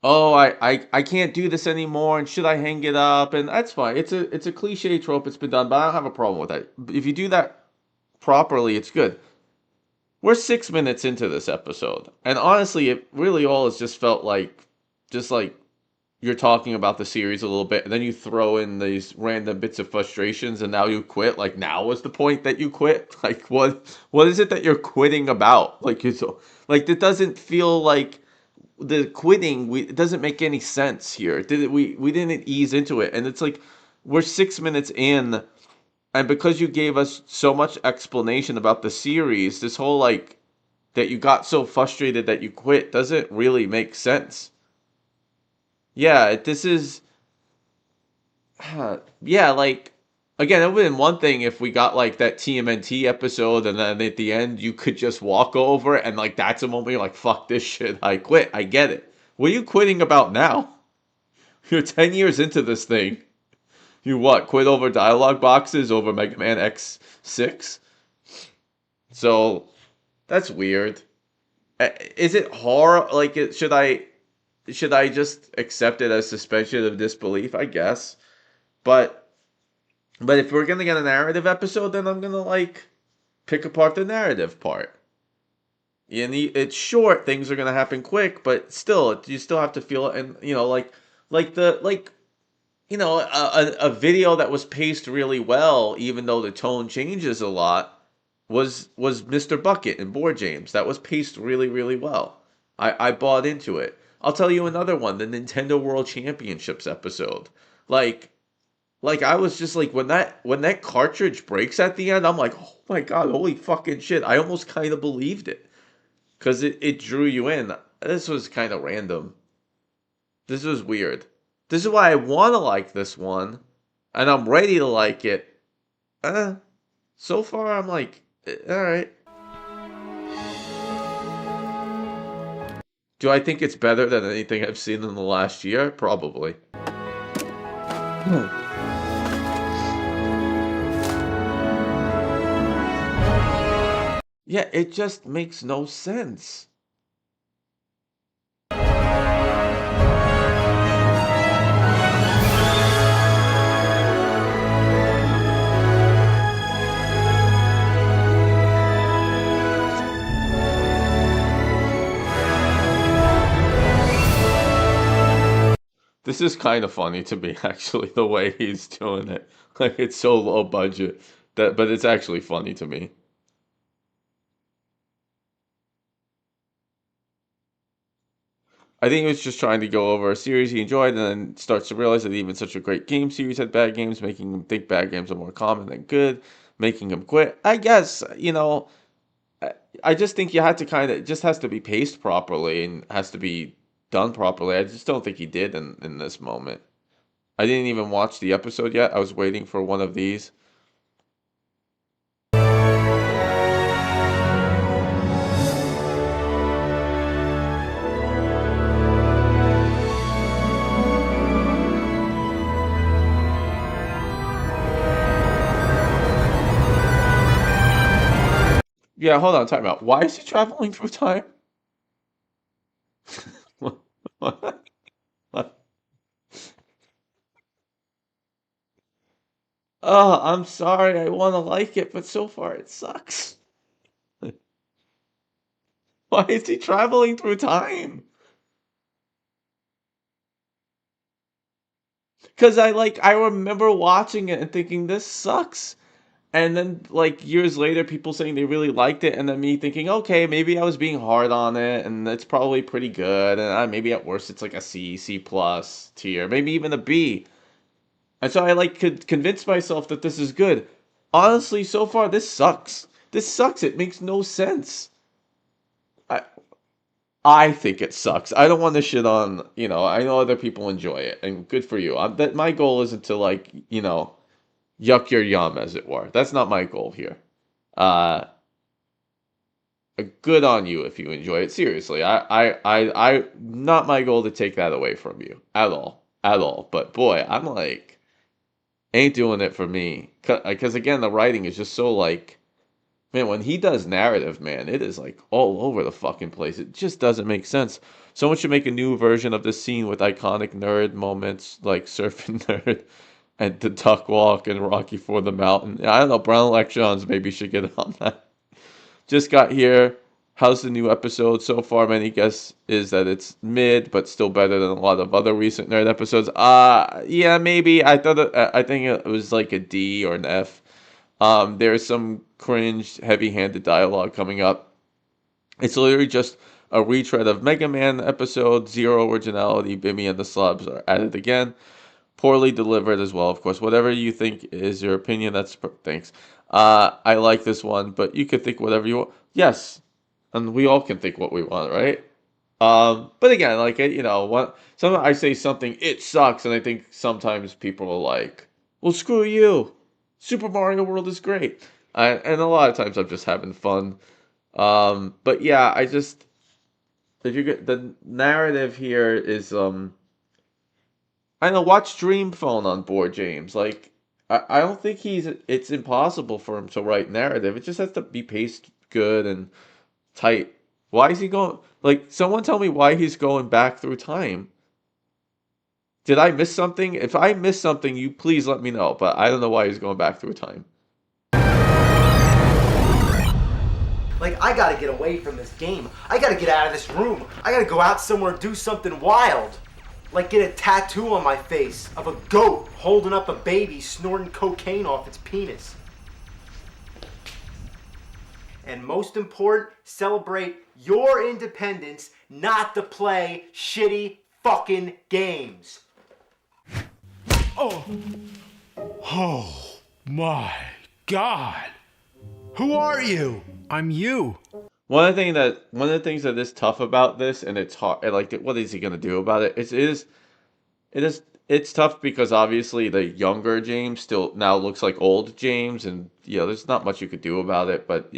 oh, I can't do this anymore, and should I hang it up? And that's fine. It's a cliche trope. It's been done, but I don't have a problem with that. If you do that properly, it's good. We're 6 minutes into this episode, and honestly, it really all has just felt like, just like you're talking about the series a little bit, and then you throw in these random bits of frustrations, and now you quit. Like now was the point that you quit? Like what is it that you're quitting about? Like it doesn't feel like the quitting. It doesn't make any sense here. We didn't ease into it, and it's like we're 6 minutes in. And because you gave us so much explanation about the series, this whole like that you got so frustrated that you quit doesn't really make sense. Yeah, this is yeah, like again, it would have been one thing if we got like that TMNT episode and then at the end you could just walk over and like that's a moment you're like, fuck this shit, I quit. I get it. What are you quitting about now? You're 10 years into this thing. You what? Quit over dialogue boxes over Mega Man X6? So that's weird. Is it horror? Like, should I just accept it as suspension of disbelief? I guess. But if we're gonna get a narrative episode, then I'm gonna like pick apart the narrative part. And it's short. Things are gonna happen quick, but still, you still have to feel it. And a video that was paced really well, even though the tone changes a lot, was Mr. Bucket and Board James. That was paced really, really well. I bought into it. I'll tell you another one, the Nintendo World Championships episode. Like I was just like, when that cartridge breaks at the end, I'm like, oh my god, holy fucking shit. I almost kind of believed it. Because it drew you in. This was kind of random. This was weird. This is why I want to like this one, and I'm ready to like it. So far I'm like, all right. Do I think it's better than anything I've seen in the last year? Probably. Yeah, it just makes no sense. This is kind of funny to me, actually, the way he's doing it. Like, it's so low budget, but it's actually funny to me. I think he was just trying to go over a series he enjoyed and then starts to realize that even such a great game series had bad games, making him think bad games are more common than good, making him quit. I guess, I just think you had to it just has to be paced properly and has to be done properly. I just don't think he did in this moment. I didn't even watch the episode yet. I was waiting for one of these. Yeah, hold on, time out. Why is he traveling through time? What? What? Oh, I'm sorry. I want to like it, but so far it sucks. Why is he traveling through time? Because I remember watching it and thinking this sucks. And then years later people saying they really liked it and then me thinking, okay, maybe I was being hard on it and it's probably pretty good and maybe at worst it's like a C plus tier, maybe even a B. And so I could convince myself that this is good. Honestly, so far this sucks. This sucks. It makes no sense. I think it sucks. I don't want to shit on, I know other people enjoy it and good for you. That my goal isn't to yuck your yum, as it were. That's not my goal here. Uh, Good on you if you enjoy it. Seriously, not my goal to take that away from you at all. But boy, I'm ain't doing it for me. Because again, the writing is just so man, when he does narrative, man, it is all over the fucking place. It just doesn't make sense. Someone should make a new version of this scene with iconic nerd moments like Surfing Nerd and the Duck Walk and Rocky for the Mountain. I don't know, Brown Electrons maybe should get on that. Just got here. How's the new episode so far? Many guess is that it's mid, but still better than a lot of other recent nerd episodes. Yeah, maybe. I think it was a D or an F. There's some cringe, heavy-handed dialogue coming up. It's literally just a retread of Mega Man episode, zero originality. Bimmy and the Slubs are at it again. Poorly delivered as well, of course. Whatever you think is your opinion, thanks. I like this one, but you can think whatever you want. Yes, and we all can think what we want, right? But again, sometimes I say something, it sucks, and I think sometimes people are like, well, screw you. Super Mario World is great. And a lot of times I'm just having fun. But yeah, if you get the narrative here is, I know, watch Dream Phone on Board James. I don't think it's impossible for him to write narrative. It just has to be paced good and tight. Why is he going, someone tell me why he's going back through time. Did I miss something? If I missed something, you please let me know, but I don't know why he's going back through time. I gotta get away from this game. I gotta get out of this room. I gotta go out somewhere and do something wild. Get a tattoo on my face of a goat holding up a baby snorting cocaine off its penis. And most important, celebrate your independence, not to play shitty fucking games. Oh my God. Who are you? I'm you. One of the things that is tough about this, and it's hard. What is he gonna do about it? It is it's tough because obviously the younger James still now looks like old James, and there's not much you could do about it. But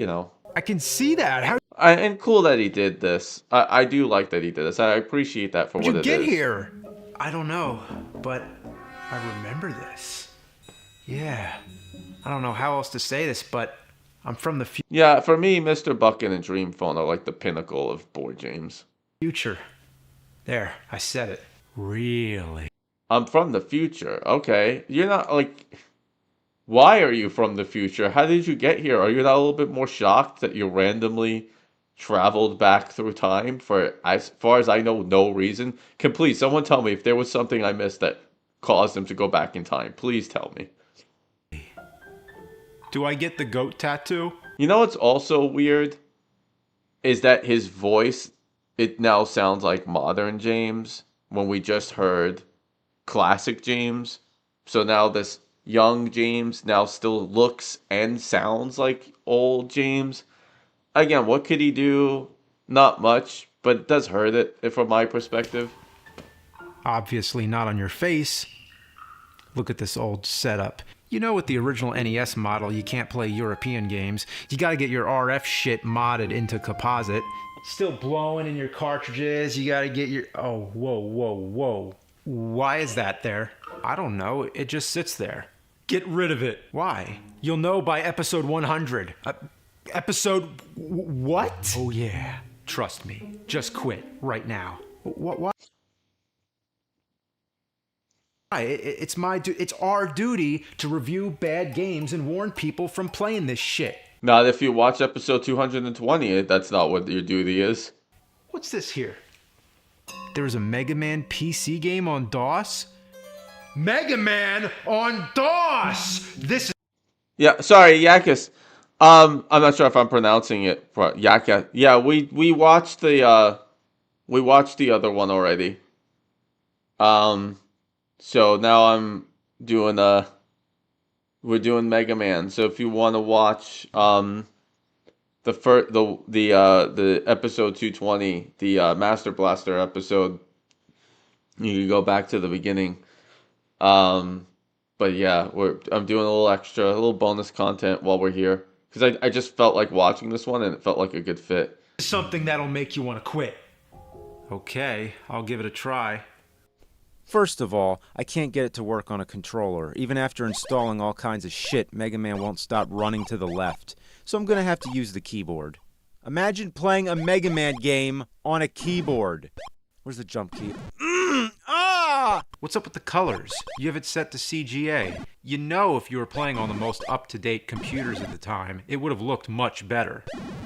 I can see that. How'd and cool that he did this. I do like that he did this. I appreciate that for what you it get is. here? I don't know, but I remember this. Yeah. I don't know how else to say this, but I'm from the Yeah, for me, Mr. Bucket and Dream Phone are like the pinnacle of Boy James. future. There, I said it. Really? I'm from the future. Okay. You're not like. Why are you from the future? How did you get here? Are you not a little bit more shocked that you randomly traveled back through time for, as far as I know, no reason? Can please someone tell me if there was something I missed that caused him to go back in time? Please tell me. Do I get the goat tattoo? You know what's also weird? Is that his voice, it now sounds like modern James when we just heard classic James. So now this young James now still looks and sounds like old James. Again, what could he do? Not much, but it does hurt it from my perspective. Obviously not on your face. Look at this old setup. You know, with the original NES model, you can't play European games. You gotta get your RF shit modded into composite. Still blowing in your cartridges. You gotta get your... Oh, whoa, whoa, whoa. Why is that there? I don't know. It just sits there. Get rid of it. Why? You'll know by episode 100. What? Oh, yeah. Trust me. Just quit right now. What? It's our duty to review bad games and warn people from playing this shit. Not if you watch episode 220, that's not what your duty is. What's this here? There's a Mega Man PC game on DOS? Mega Man on DOS! This is... Yeah, sorry, Yakis. I'm not sure if I'm pronouncing it. Yaka. Yeah, we watched the other one already. So now we're doing Mega Man. So if you want to watch the episode 220, the Master Blaster episode, you can go back to the beginning. But yeah, I'm doing a little bonus content while we're here because I just felt like watching this one and it felt like a good fit. something that'll make you want to quit. Okay, I'll give it a try. First of all, I can't get it to work on a controller. Even after installing all kinds of shit, Mega Man won't stop running to the left. So I'm gonna have to use the keyboard. Imagine playing a Mega Man game on a keyboard. Where's the jump key? What's up with the colors? You have it set to CGA. You know, if you were playing on the most up-to-date computers at the time, it would have looked much better.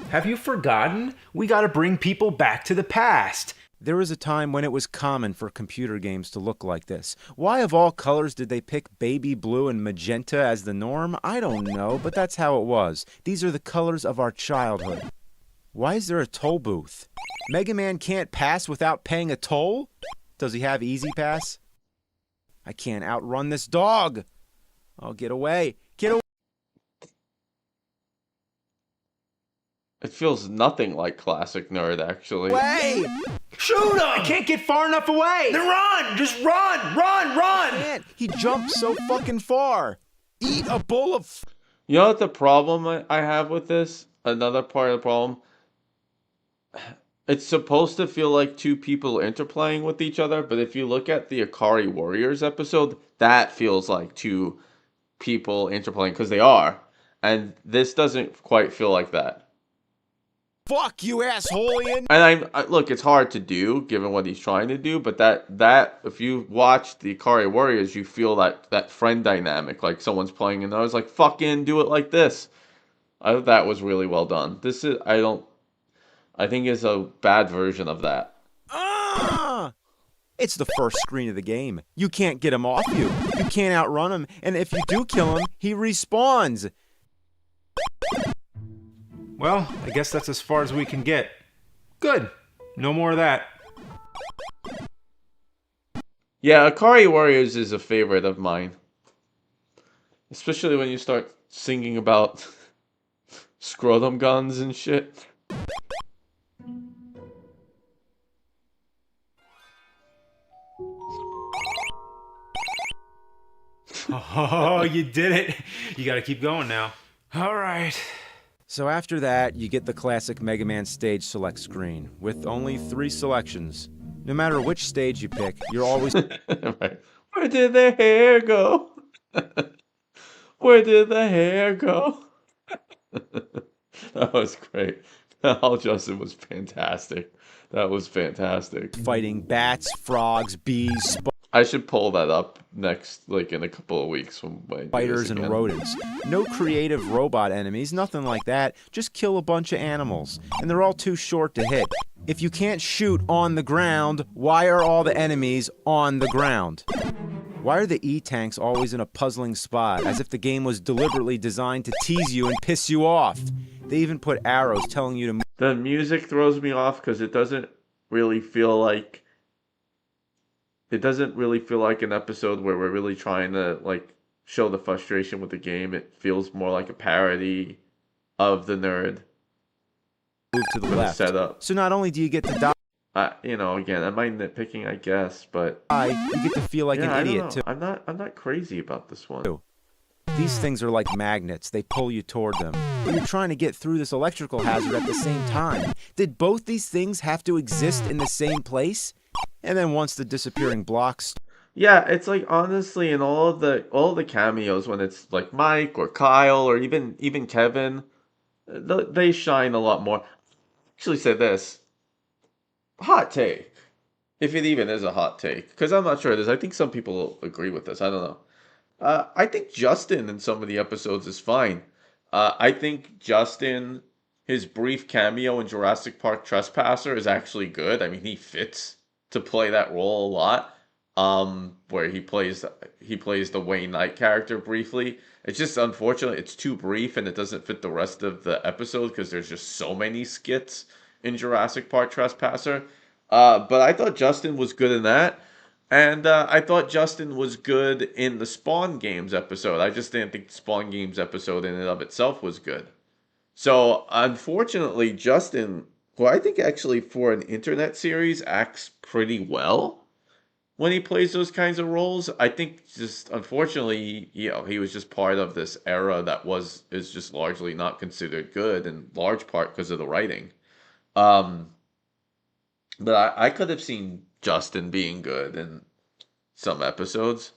Have you forgotten? We gotta bring people back to the past. There was a time when it was common for computer games to look like this. Why of all colors did they pick baby blue and magenta as the norm? I don't know, but that's how it was. These are the colors of our childhood. Why is there a toll booth? Mega Man can't pass without paying a toll? Does he have Easy Pass? I can't outrun this dog. Oh, get away. Get away. It feels nothing like classic Nerd, actually. Way! Shoot him! I can't get far enough away! Then run! Just run! Run! Run! Man, he jumped so fucking far. Eat a bowl of... You know what the problem I have with this? Another part of the problem? It's supposed to feel like two people interplaying with each other, but if you look at the Akari Warriors episode, that feels like two people interplaying, because they are. And this doesn't quite feel like that. Fuck you, asshole! And look, it's hard to do given what he's trying to do, but that if you watch the Akari Warriors, you feel that friend dynamic, like someone's playing and I was like, fucking do it like this. I thought that was really well done. I think it's a bad version of that. It's the first screen of the game. You can't get him off you. You can't outrun him, and if you do kill him, he respawns. Well, I guess that's as far as we can get. Good. No more of that. Yeah, Akari Warriors is a favorite of mine. Especially when you start singing about scrotum guns and shit. Oh, you did it. You gotta keep going now. All right. So after that, you get the classic Mega Man stage select screen, with only 3 selections. No matter which stage you pick, you're always... Right. Where did the hair go? Where did the hair go? That was great. Al Justin was fantastic. That was fantastic. fighting bats, frogs, bees, I should pull that up next, like in a couple of weeks when I do this spiders, and again. rodents. No creative robot enemies, nothing like that. Just kill a bunch of animals. And they're all too short to hit. If you can't shoot on the ground, why are all the enemies on the ground? Why are the E-tanks always in a puzzling spot, as if the game was deliberately designed to tease you and piss you off? They even put arrows telling you to move. The music throws me off because it doesn't really feel like an episode where we're really trying to like show the frustration with the game. It feels more like a parody of the nerd to the with a left. setup. So not only do you get to die, Again, am I nitpicking? I guess, but you get to feel like yeah, an idiot too. I'm not crazy about this one. These things are like magnets. They pull you toward them. But you're trying to get through this electrical hazard at the same time. Did both these things have to exist in the same place? And then once the disappearing blocks... Yeah, it's like honestly in all the cameos when it's like Mike or Kyle or even Kevin, they shine a lot more. Actually said this. Hot take. If it even is a hot take. Because I'm not sure it is. I think some people agree with this. I don't know. I think Justin in some of the episodes is fine. I think Justin, his brief cameo in Jurassic Park Trespasser is actually good. I mean, he fits to play that role a lot. Where he plays the Wayne Knight character briefly. It's just unfortunate it's too brief and it doesn't fit the rest of the episode because there's just so many skits in Jurassic Park Trespasser. But I thought Justin was good in that. And I thought Justin was good in the Spawn Games episode. I just didn't think the Spawn Games episode in and of itself was good. So, unfortunately, Justin, who I think actually for an internet series acts pretty well when he plays those kinds of roles. I think just, unfortunately, he was just part of this era that is just largely not considered good, in large part because of the writing. But I could have seen Justin being good in some episodes.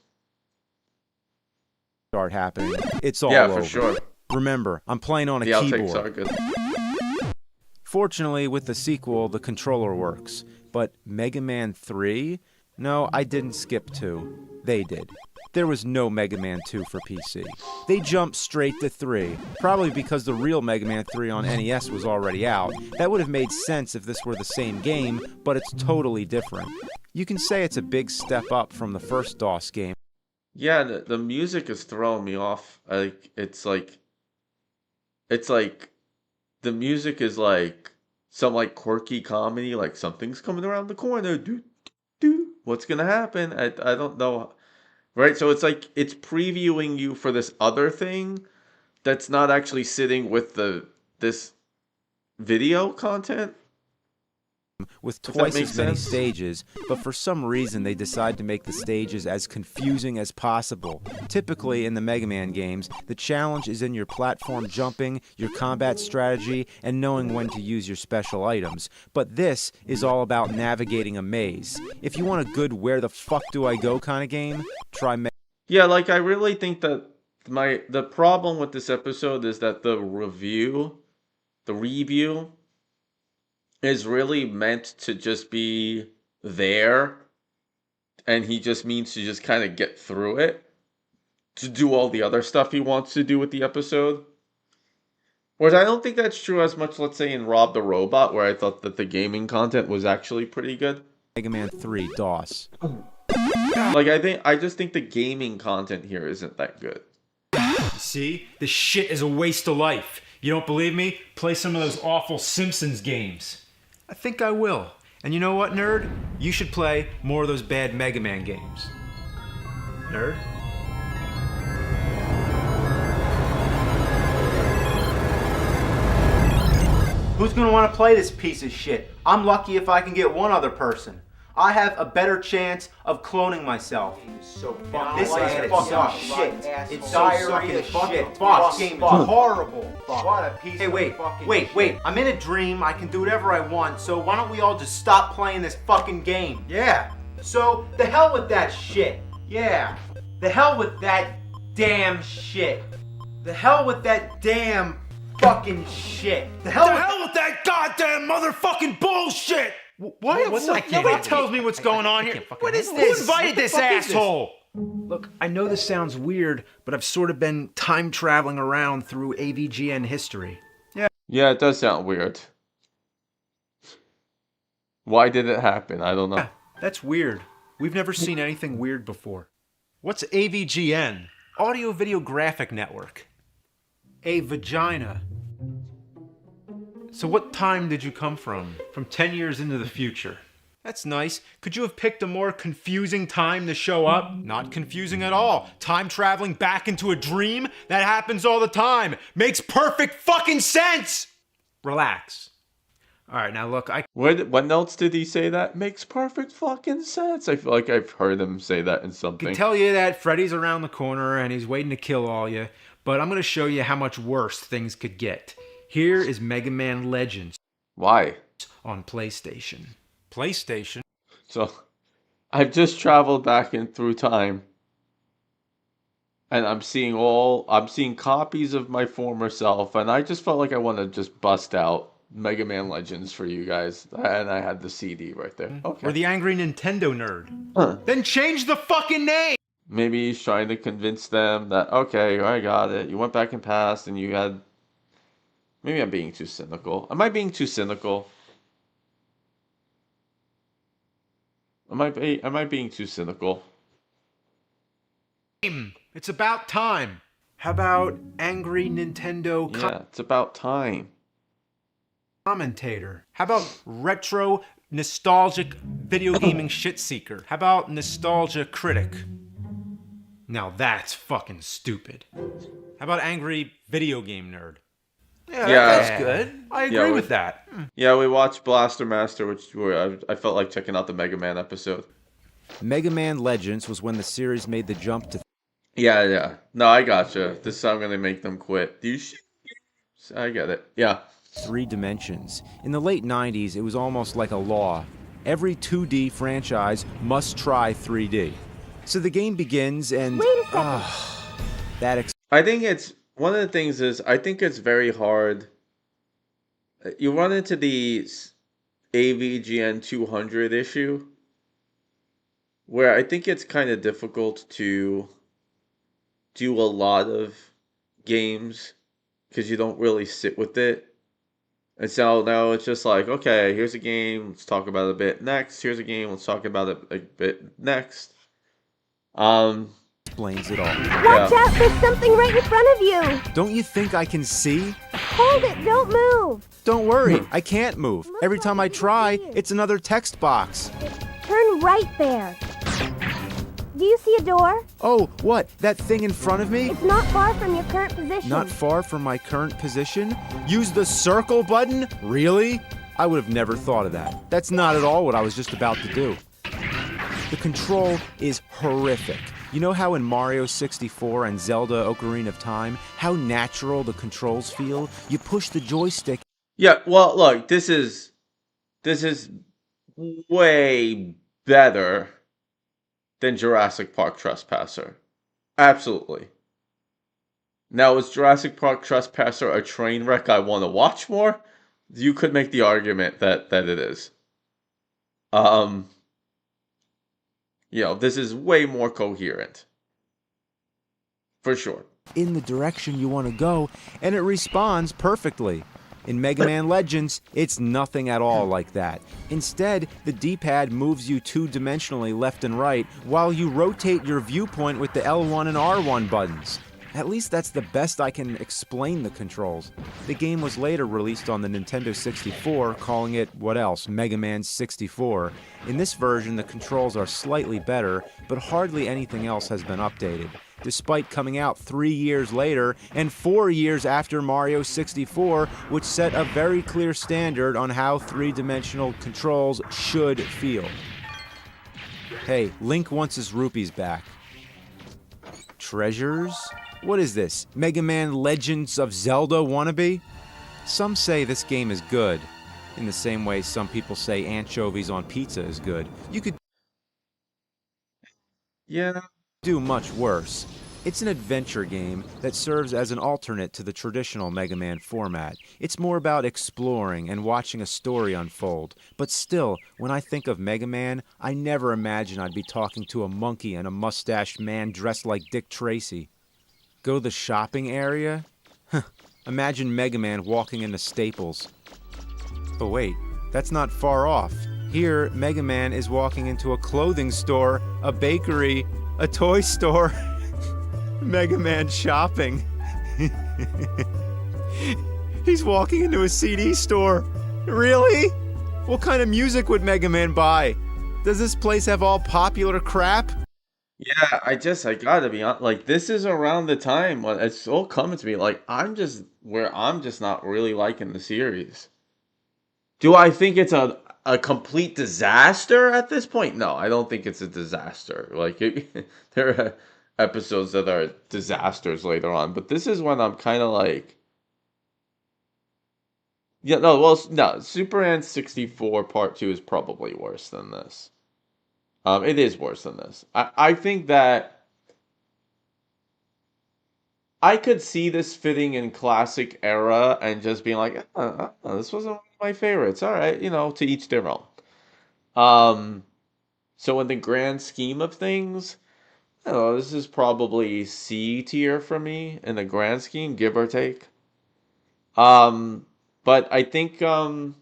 Start happening. It's all yeah, over. for sure. Remember, I'm playing on a The outtakes keyboard. are good. Fortunately, with the sequel, the controller works. But Mega Man 3? No, I didn't skip 2. They did. There was no Mega Man 2 for PC. They jumped straight to 3, probably because the real Mega Man 3 on NES was already out. That would have made sense if this were the same game, but it's totally different. You can say it's a big step up from the first DOS game. Yeah, the music is throwing me off. It's like the music is like some like quirky comedy, like something's coming around the corner. What's gonna happen? I don't know. Right? So it's like it's previewing you for this other thing that's not actually sitting with this video content. With Does that twice make as many sense? stages, but for some reason they decide to make the stages as confusing as possible. Typically in the Mega Man games, the challenge is in your platform jumping, your combat strategy, and knowing when to use your special items. But this is all about navigating a maze. If you want a good where the fuck do I go kind of game, try Yeah, like I really think that the problem with this episode is that the review is really meant to just be there, and he just means to just kind of get through it to do all the other stuff he wants to do with the episode. Whereas I don't think that's true as much, let's say, in Rob the Robot, where I thought that the gaming content was actually pretty good. Mega Man 3 DOS. Like, I just think the gaming content here isn't that good. See? This shit is a waste of life. You don't believe me? Play some of those awful Simpsons games. I think I will. And you know what, nerd? You should play more of those bad Mega Man games. Nerd? Who's gonna want to play this piece of shit? I'm lucky if I can get one other person. I have a better chance of cloning myself. So This is fucking shit. It's diarrhea shit. This game is horrible. What a piece Hey, of wait. fucking I'm in a dream. I can do whatever I want. So why don't we all just stop playing this fucking game? Yeah. So the hell with that shit. Yeah. The hell with that damn shit. The hell with that damn fucking shit. The hell with that goddamn motherfucking bullshit! What's Like, nobody tells me what's going on here. What is Who this? invited this asshole? Look, I know this sounds weird, but I've sort of been time traveling around through AVGN history. Yeah, it does sound weird. Why did it happen? I don't know. Yeah, that's weird. We've never seen anything weird before. What's AVGN? Audio Video Graphic Network. A vagina. So what time did you come from? From 10 years into the future. That's nice. Could you have picked a more confusing time to show up? Not confusing at all. Time traveling back into a dream? That happens all the time. Makes perfect fucking sense! Relax. Alright, now look, When else did he say that? Makes perfect fucking sense. I feel like I've heard him say that in I something. can tell you that Freddy's around the corner and he's waiting to kill all you, but I'm going to show you how much worse things could get. Here is Mega Man Legends Why? on PlayStation. PlayStation? So, I've just traveled back in through time. And I'm seeing copies of my former self, and I just felt like I want to just bust out Mega Man Legends for you guys. And I had the CD right there. Okay. Or the angry Nintendo nerd. Huh. Then change the fucking name! Maybe he's trying to convince them that, okay, I got it. You went back in past and you had... Maybe I'm being too cynical. Am I being too cynical? Am I being too cynical? It's about time. How about angry Nintendo Yeah, it's about time. commentator? How about retro, nostalgic video gaming shit seeker? How about nostalgia critic? Now that's fucking stupid. How about angry video game nerd? Yeah. That's good. I agree Yeah, with that. Yeah, we watched Blaster Master, I felt like checking out the Mega Man episode. Mega Man Legends was when the series made the jump to Yeah. No, I gotcha. This is how I'm gonna make them quit. Do you shit games? I get it. Yeah. 3 dimensions. In the late 90s, it was almost like a law. Every 2D franchise must try 3D. So the game begins and... Wait a second. That I think it's... One of the things is, I think it's very hard. You run into the AVGN 200 issue, where I think it's kind of difficult to do a lot of games, because you don't really sit with it. And so now it's just like, okay, here's a game, let's talk about it a bit next. Here's a game, let's talk about it a bit next. explains it all. Watch out, there's something right in front of you. Don't you think I can see? Hold it, don't move. Don't worry, I can't move. Every time I try, it's another text box. Turn right there. Do you see a door? Oh, what? That thing in front of me? It's not far from your current position. Not far from my current position? Use the circle button? Really? I would have never thought of that. That's not at all what I was just about to do. The control is horrific. You know how in Mario 64 and Zelda Ocarina of Time, how natural the controls feel? You push the joystick. Yeah, well, look, this is way better than Jurassic Park Trespasser. Absolutely. Now, is Jurassic Park Trespasser a train wreck I want to watch more? You could make the argument that it is. This is way more coherent. For sure. In the direction you want to go, and it responds perfectly. In Mega Man Legends, it's nothing at all like that. Instead, the D-pad moves you two-dimensionally left and right, while you rotate your viewpoint with the L1 and R1 buttons. At least that's the best I can explain the controls. The game was later released on the Nintendo 64, calling it, what else, Mega Man 64. In this version, the controls are slightly better, but hardly anything else has been updated. Despite coming out 3 years later and 4 years after Mario 64, which set a very clear standard on how three-dimensional controls should feel. Hey, Link wants his rupees back. Treasures? What is this? Mega Man Legends of Zelda wannabe? Some say this game is good, in the same way some people say anchovies on pizza is good. You could Yeah. do much worse. It's an adventure game that serves as an alternate to the traditional Mega Man format. It's more about exploring and watching a story unfold. But still, when I think of Mega Man, I never imagine I'd be talking to a monkey and a mustached man dressed like Dick Tracy. Go to the shopping area? Imagine Mega Man walking into Staples. But wait, that's not far off. Here, Mega Man is walking into a clothing store, a bakery, a toy store. Mega Man shopping. He's walking into a CD store. Really? What kind of music would Mega Man buy? Does this place have all popular crap? Yeah, I gotta be honest. Like, this is around the time when it's all coming to me. Like, I'm just not really liking the series. Do I think it's a complete disaster at this point? No, I don't think it's a disaster. Like, there are episodes that are disasters later on, but this is when I'm kind of like, yeah, no, well, no, Super N64 Part 2 is probably worse than this. It is worse than this. I think that I could see this fitting in classic era and just being like, this wasn't one of my favorites. All right, to each their own. So in the grand scheme of things, I don't know, this is probably C tier for me in the grand scheme, give or take. But I think the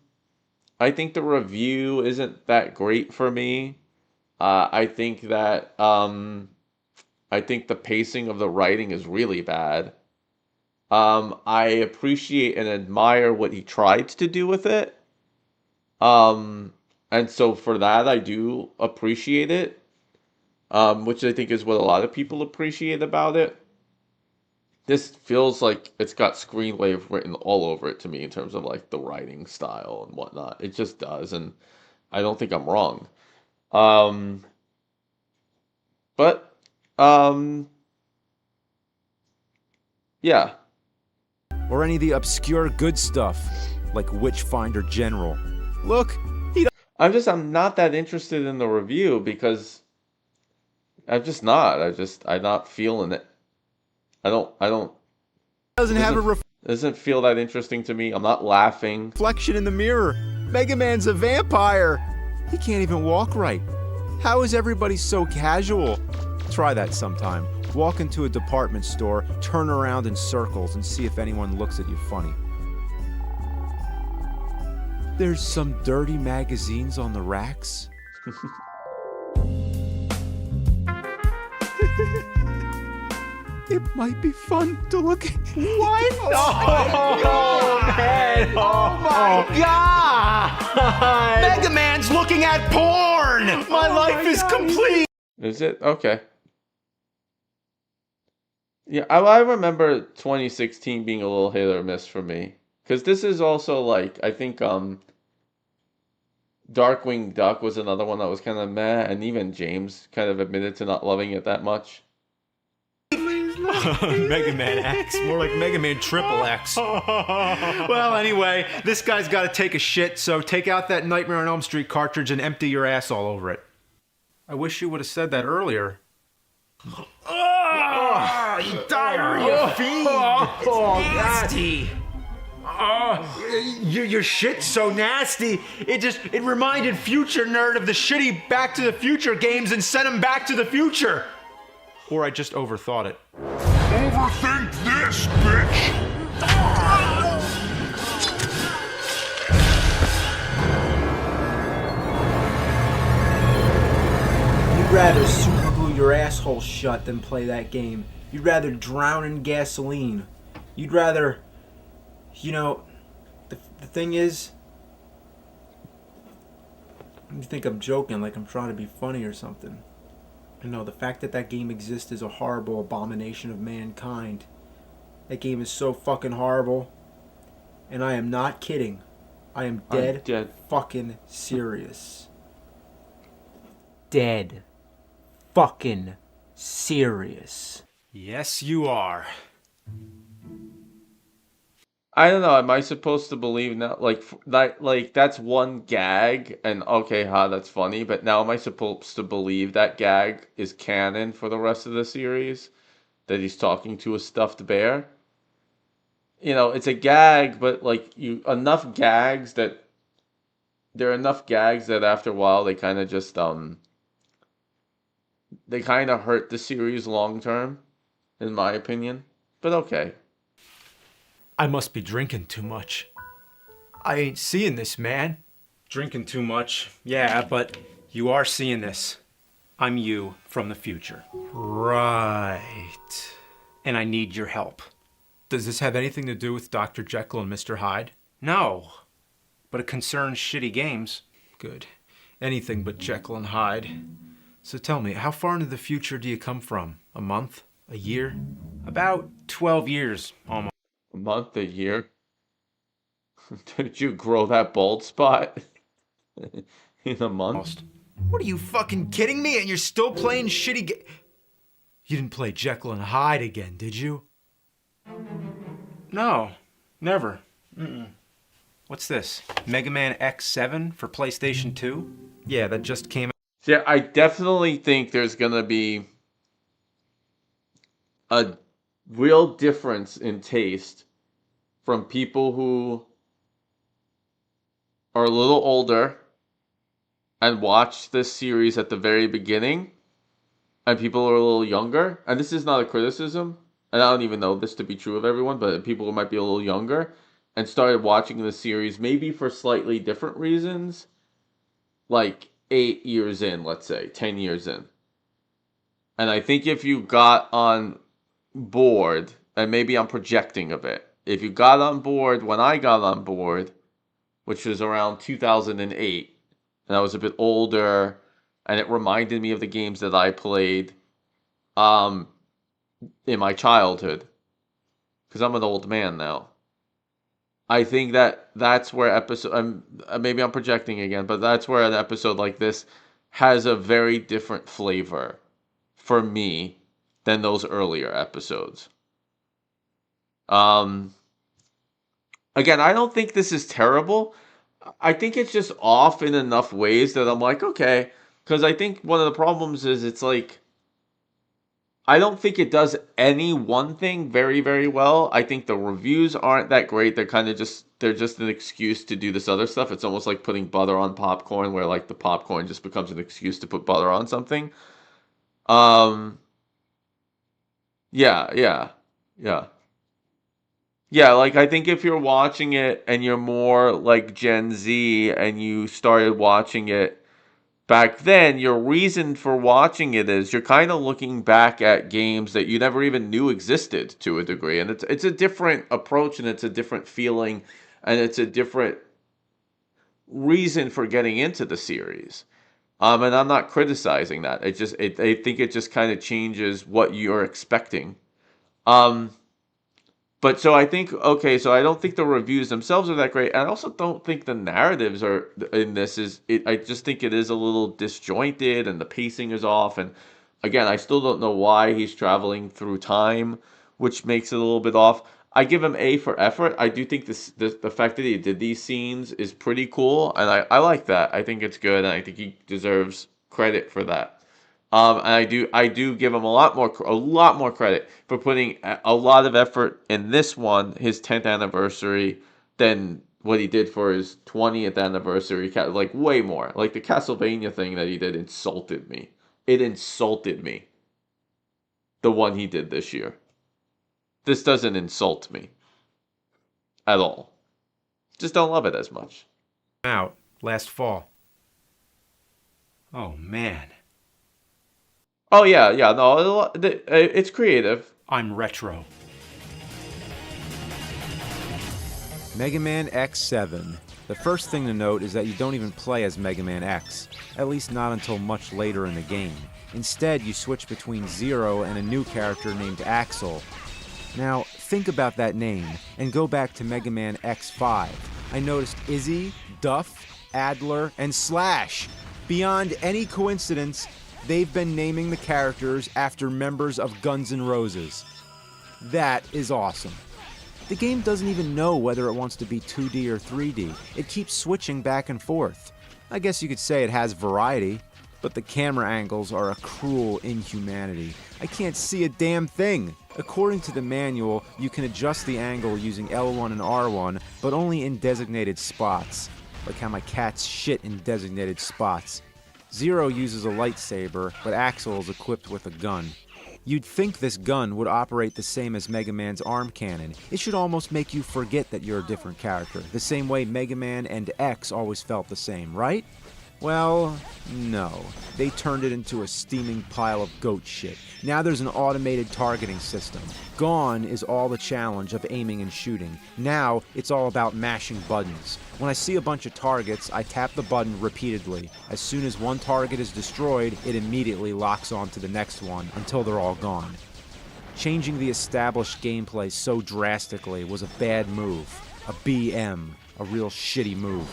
review isn't that great for me. I think that I think the pacing of the writing is really bad. I appreciate and admire what he tried to do with it. And so for that, I do appreciate it. Which I think is what a lot of people appreciate about it. This feels like it's got screenwave written all over it to me in terms of like the writing style and whatnot. It just does, and I don't think I'm wrong. But yeah. Or any of the obscure good stuff, like Witchfinder General. Look, I'm not that interested in the review because I'm just not. I'm not feeling it. I don't. doesn't have a Doesn't feel that interesting to me. I'm not laughing. reflection in the mirror. Mega Man's a vampire. He can't even walk right. How is everybody so casual? Try that sometime. Walk into a department store, turn around in circles, and see if anyone looks at you funny. There's some dirty magazines on the racks. It might be fun to look at. What? Oh, man! Oh my God! Mega Man's looking at porn. My life is complete. Is it? Okay. Yeah, I remember 2016 being a little hit or miss for me. Because this is also like, I think Darkwing Duck was another one that was kind of meh, and even James kind of admitted to not loving it that much. Mega Man X, more like Mega Man Triple X. Well, anyway, this guy's got to take a shit, so take out that Nightmare on Elm Street cartridge and empty your ass all over it. I wish you would have said that earlier. You diarrhea fiend. It's nasty. Your shit's so nasty. It reminded Future Nerd of the shitty Back to the Future games and sent him back to the future. Or I just overthought it. Overthink this, bitch! You'd rather super glue your asshole shut than play that game. You'd rather drown in gasoline. You'd rather, the thing is, you think I'm joking, like I'm trying to be funny or something. No, the fact that game exists is a horrible abomination of mankind. That game is so fucking horrible. And I am not kidding. I am dead dead. fucking serious. Dead. fucking serious. Yes, you are. I don't know. Am I supposed to believe now? Like that's one gag, and okay, that's funny. But now am I supposed to believe that gag is canon for the rest of the series? That he's talking to a stuffed bear? You know, it's a gag, but like enough gags that there are enough gags that after a while they kind of just they kind of hurt the series long term, in my opinion. But okay. I must be drinking too much. I ain't seeing this, man. Drinking too much. Yeah, but you are seeing this. I'm you from the future. Right. And I need your help. Does this have anything to do with Dr. Jekyll and Mr. Hyde? No. But it concerns shitty games. Good. Anything but Jekyll and Hyde. So tell me, how far into the future do you come from? A month? A year? About 12 years, almost. A month, a year? Did you grow that bald spot in a month? What, are you fucking kidding me? And you're still playing shitty You didn't play Jekyll and Hyde again, did you? No, never. What's this? Mega Man X7 for PlayStation 2? Yeah, that just came out. Yeah, I definitely think there's gonna be a real difference in taste from people who are a little older and watched this series at the very beginning, and people who are a little younger. And this is not a criticism, and I don't even know this to be true of everyone, but people who might be a little younger and started watching the series maybe for slightly different reasons, like 8 years in, let's say, 10 years in. And I think if you got on board, and maybe I'm projecting a bit, if you got on board when I got on board, which was around 2008, and I was a bit older, and it reminded me of the games that I played in my childhood, because I'm an old man now. I think that's where maybe I'm projecting again, but that's where an episode like this has a very different flavor for me than those earlier episodes. Again, I don't think this is terrible. I think it's just off in enough ways that I'm like, okay, because I think one of the problems is it's like, I don't think it does any one thing very, very well. I think the reviews aren't that great. They're just an excuse to do this other stuff. It's almost like putting butter on popcorn, where like the popcorn just becomes an excuse to put butter on something. Yeah. Like I think if you're watching it and you're more like Gen Z and you started watching it back then, your reason for watching it is you're kind of looking back at games that you never even knew existed to a degree. And it's a different approach, and it's a different feeling, and it's a different reason for getting into the series. And I'm not criticizing that. I think it just kind of changes what you're expecting. But so I think, okay, so I don't think the reviews themselves are that great. And I also don't think the narratives are in this I just think it is a little disjointed and the pacing is off. And again, I still don't know why he's traveling through time, which makes it a little bit off. I give him A for effort. I do think the fact that he did these scenes is pretty cool. And I like that. I think it's good. And I think he deserves credit for that. And I do give him a lot more credit for putting a lot of effort in this one, his 10th anniversary, than what he did for his 20th anniversary. Like way more. Like the Castlevania thing that he did insulted me. It insulted me. The one he did this year. This doesn't insult me at all. Just don't love it as much. Out last fall. Oh man. Oh yeah, no, it's creative. I'm retro. Mega Man X7. The first thing to note is that you don't even play as Mega Man X, at least not until much later in the game. Instead, you switch between Zero and a new character named Axel. Now, think about that name, and go back to Mega Man X5. I noticed Izzy, Duff, Adler, and Slash. Beyond any coincidence, they've been naming the characters after members of Guns N' Roses. That is awesome. The game doesn't even know whether it wants to be 2D or 3D. It keeps switching back and forth. I guess you could say it has variety, but the camera angles are a cruel inhumanity. I can't see a damn thing. According to the manual, you can adjust the angle using L1 and R1, but only in designated spots. Like how my cats shit in designated spots. Zero uses a lightsaber, but Axel is equipped with a gun. You'd think this gun would operate the same as Mega Man's arm cannon. It should almost make you forget that you're a different character, the same way Mega Man and X always felt the same, right? Well, no. They turned it into a steaming pile of goat shit. Now there's an automated targeting system. Gone is all the challenge of aiming and shooting. Now it's all about mashing buttons. When I see a bunch of targets, I tap the button repeatedly. As soon as one target is destroyed, it immediately locks on to the next one until they're all gone. Changing the established gameplay so drastically was a bad move. A BM. A real shitty move.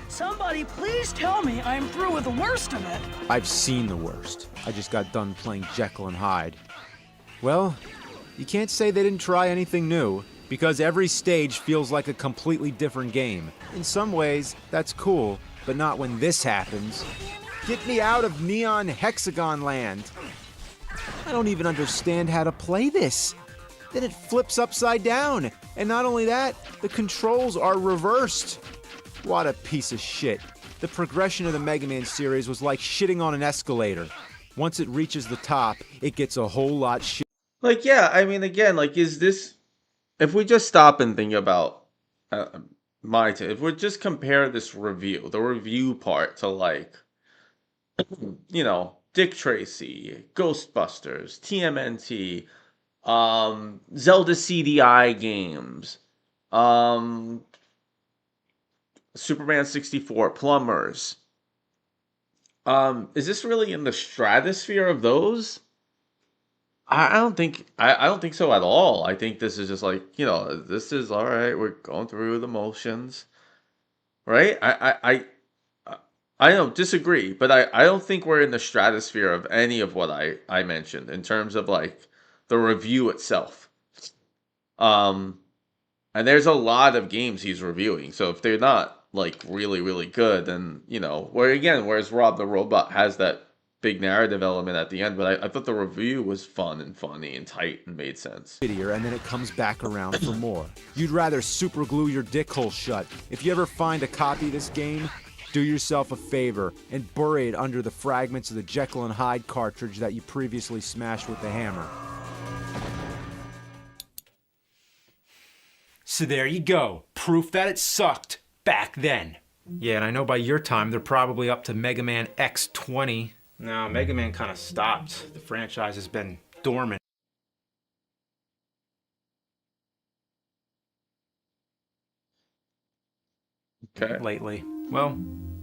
Somebody please tell me I'm through with the worst of it. I've seen the worst. I just got done playing Jekyll and Hyde. Well, you can't say they didn't try anything new, because every stage feels like a completely different game. In some ways, that's cool, but not when this happens. Get me out of Neon Hexagon Land. I don't even understand how to play this. Then it flips upside down, and not only that, the controls are reversed. What a piece of shit. The progression of the Mega Man series was like shitting on an escalator. Once it reaches the top, it gets a whole lot shit. Like, yeah, I mean, again, like, is this... If we just stop and think about if we just compare this review, the review part to, like, you know, Dick Tracy, Ghostbusters, TMNT, Zelda CDI games, Superman 64, Plumbers. Is this really in the stratosphere of those? I don't think so at all. I think this is just like, you know, this is all right. We're going through the motions, right? I don't disagree, but I don't think we're in the stratosphere of any of what I mentioned in terms of like the review itself. And there's a lot of games he's reviewing, so if they're not like really, really good, then, you know, whereas Rob the Robot has that big narrative element at the end, but I thought the review was fun and funny and tight and made sense. And then it comes back around for more. You'd rather super glue your dick hole shut. If you ever find a copy of this game, do yourself a favor and bury it under the fragments of the Jekyll and Hyde cartridge that you previously smashed with the hammer. So there you go. Proof that it sucked back then. Yeah, and I know by your time they're probably up to Mega Man X20. No, Mega Man kind of stopped. The franchise has been dormant. Okay. Lately. Well,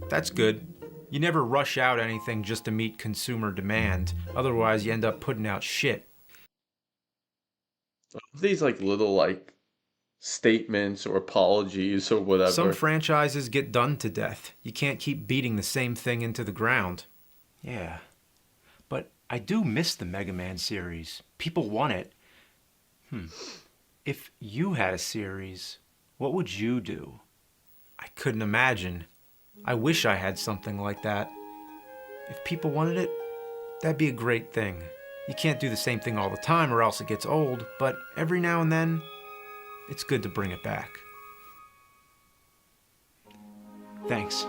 that's good. You never rush out anything just to meet consumer demand. Otherwise, you end up putting out shit. These like little like statements or apologies or whatever. Some franchises get done to death. You can't keep beating the same thing into the ground. Yeah. But I do miss the Mega Man series. People want it. If you had a series, what would you do? I couldn't imagine. I wish I had something like that. If people wanted it, that'd be a great thing. You can't do the same thing all the time or else it gets old, but every now and then, it's good to bring it back. Thanks.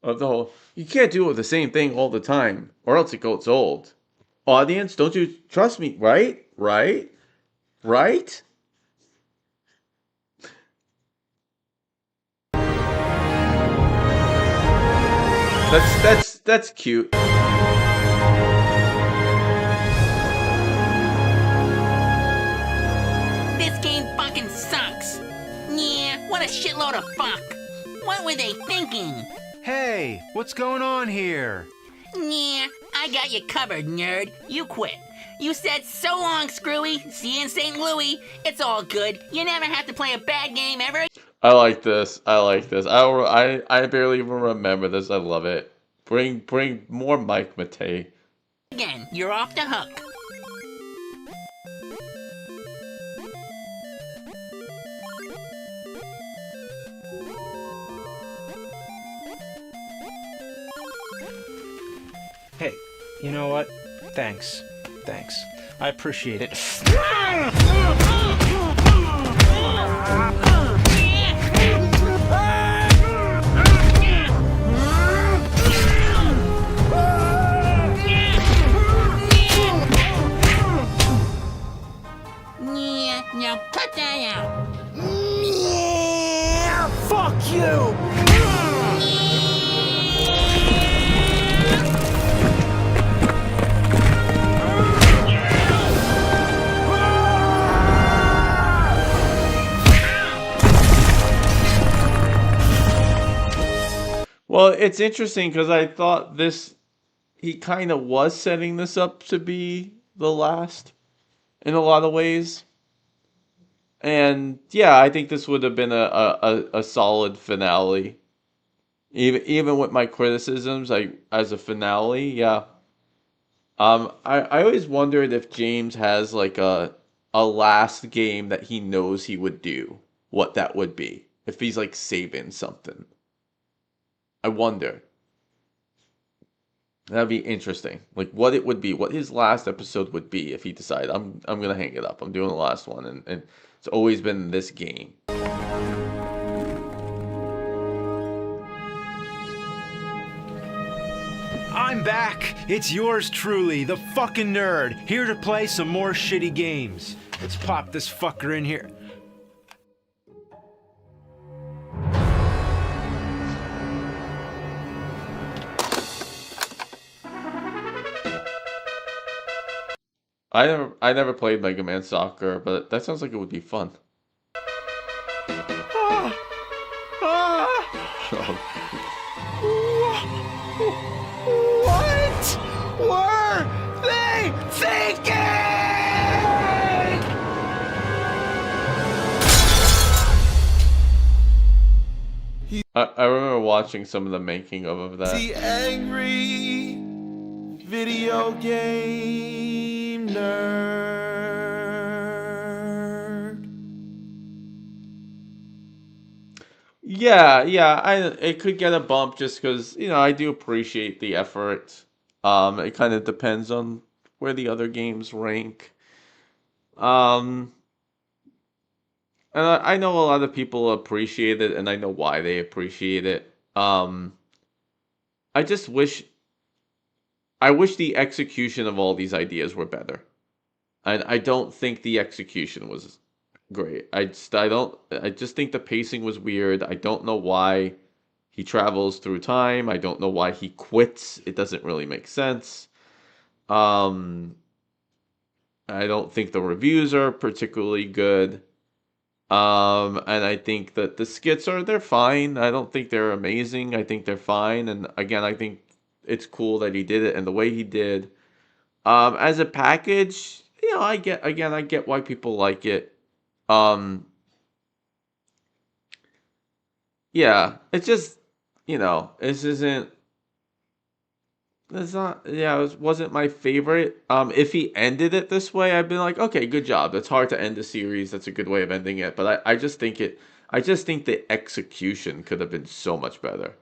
Of the whole, you can't do the same thing all the time, or else it goes old. Audience, don't you trust me? Right? That's cute. This game fucking sucks. Yeah, what a shitload of fuck. What were they thinking? Hey, what's going on here? Yeah, I got you covered, nerd. You quit. You said so long, Screwy. See you in St. Louis. It's all good. You never have to play a bad game ever. I like this. I like this. I barely even remember this. I love it. Bring more Mike Matei. Again, you're off the hook. Hey, you know what? Thanks. I appreciate it. Yeah, now cut that out. Yeah, fuck you! Well, it's interesting because I thought he kind of was setting this up to be the last in a lot of ways. And yeah, I think this would have been a solid finale. Even with my criticisms, as a finale, yeah. I always wondered if James has like a last game that he knows he would do, what that would be. If he's like saving something. I wonder. That'd be interesting. Like what it would be, what his last episode would be if he decided I'm gonna hang it up. I'm doing the last one, and it's always been this game. I'm back! It's yours truly, the fucking nerd, here to play some more shitty games. Let's pop this fucker in here. I never played Mega Man Soccer, but that sounds like it would be fun. What were they thinking? I remember watching some of the making of that. The angry video game nerd. Yeah, it could get a bump just because, I do appreciate the effort. It kind of depends on where the other games rank. And I know a lot of people appreciate it, and I know why they appreciate it. I wish the execution of all these ideas were better. And I don't think the execution was great. I just think the pacing was weird. I don't know why he travels through time. I don't know why he quits. It doesn't really make sense. I don't think the reviews are particularly good. And I think that the skits they're fine. I don't think they're amazing. I think they're fine. And again, I think it's cool that he did it and the way he did. As a package, I get why people like it. Yeah, it's just, it wasn't my favorite. If he ended it this way, I'd be like, okay, good job. That's hard to end a series. That's a good way of ending it. But I just think the execution could have been so much better.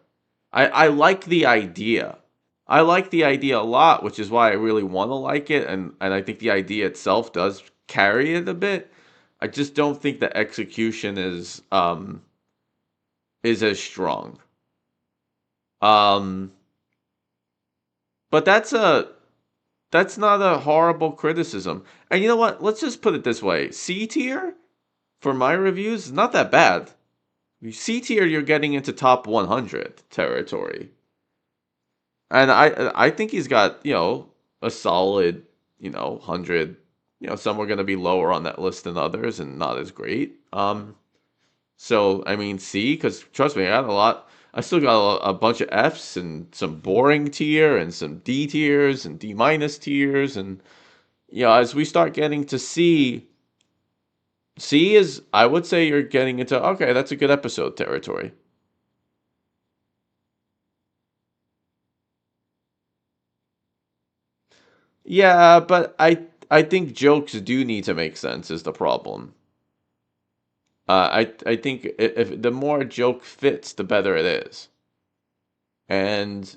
I like the idea. I like the idea a lot, which is why I really want to like it, and I think the idea itself does carry it a bit. I just don't think the execution is as strong. But that's not a horrible criticism. And you know what? Let's just put it this way. C tier for my reviews is not that bad. C tier, you're getting into top 100 territory. And I think he's got, a solid, 100. Some are going to be lower on that list than others and not as great. So, I mean, C, because trust me, I got I still got a bunch of Fs and some boring tier and some D tiers and D minus tiers. And, as we start getting to C is, I would say you're getting into, okay, that's a good episode territory. Yeah, but I think jokes do need to make sense is the problem. I think if the more a joke fits, the better it is, and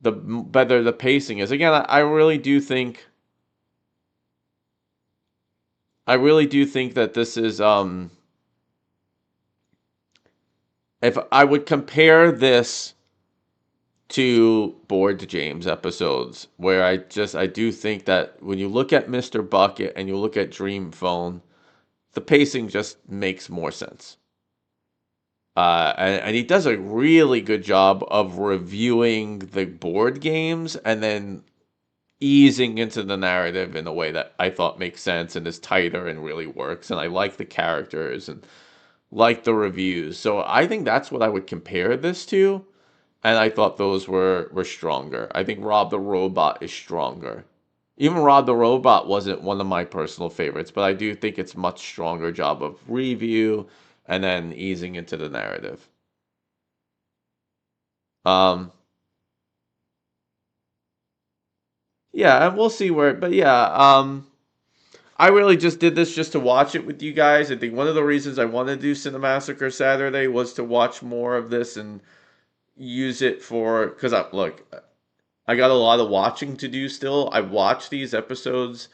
the better the pacing is. Again, I really do think that this is if I would compare this to Bored James episodes, where I do think that when you look at Mr. Bucket and you look at Dream Phone, the pacing just makes more sense. And he does a really good job of reviewing the board games and then easing into the narrative in a way that I thought makes sense and is tighter and really works. And I like the characters and like the reviews. So I think that's what I would compare this to. And I thought those were stronger. I think Rob the Robot is stronger. Even Rob the Robot wasn't one of my personal favorites, but I do think it's much stronger job of review and then easing into the narrative. Yeah, and we'll see but I really just did this just to watch it with you guys. I think one of the reasons I wanted to do Cinemassacre Saturday was to watch more of this and use it because I got a lot of watching to do still. I watched these episodes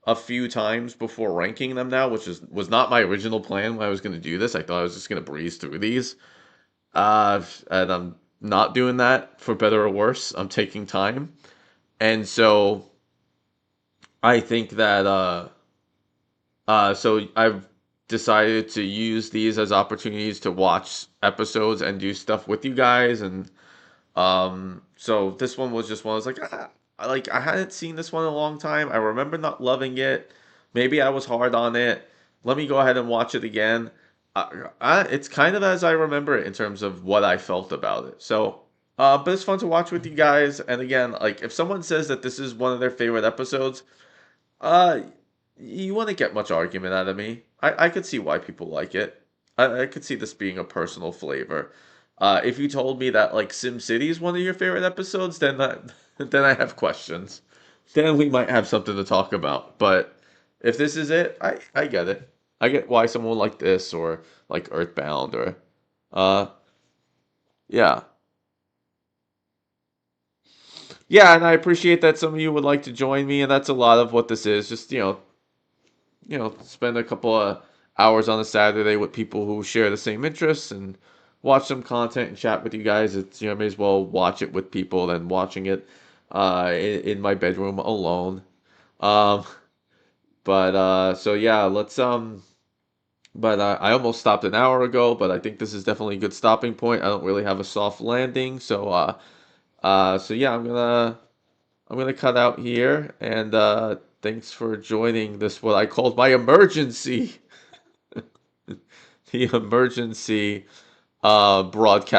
a few times before ranking them now, which was not my original plan when I was going to do this. I thought I was just going to breeze through these. And I'm not doing that, for better or worse. I'm taking time. And so I think that so I've decided to use these as opportunities to watch episodes and do stuff with you guys. And so this one was just one I was like, I hadn't seen this one in a long time. I remember not loving it. Maybe I was hard on it. Let me go ahead and watch it again. It's kind of as I remember it in terms of what I felt about it. So, but it's fun to watch with you guys. And again, like if someone says that this is one of their favorite episodes, you wouldn't get much argument out of me. I could see why people like it. I could see this being a personal flavor. If you told me that like SimCity is one of your favorite episodes, then then I have questions. Then we might have something to talk about. But if this is it, I get it. I get why someone would like this or like Earthbound or yeah. Yeah, and I appreciate that some of you would like to join me, and that's a lot of what this is. Just, spend a couple of hours on a Saturday with people who share the same interests and watch some content and chat with you guys. It's, I may as well watch it with people than watching it in my bedroom alone. So yeah, let's but I almost stopped an hour ago, but I think this is definitely a good stopping point. I don't really have a soft landing, so yeah, I'm gonna cut out here, and thanks for joining this what I called my emergency, the emergency broadcast.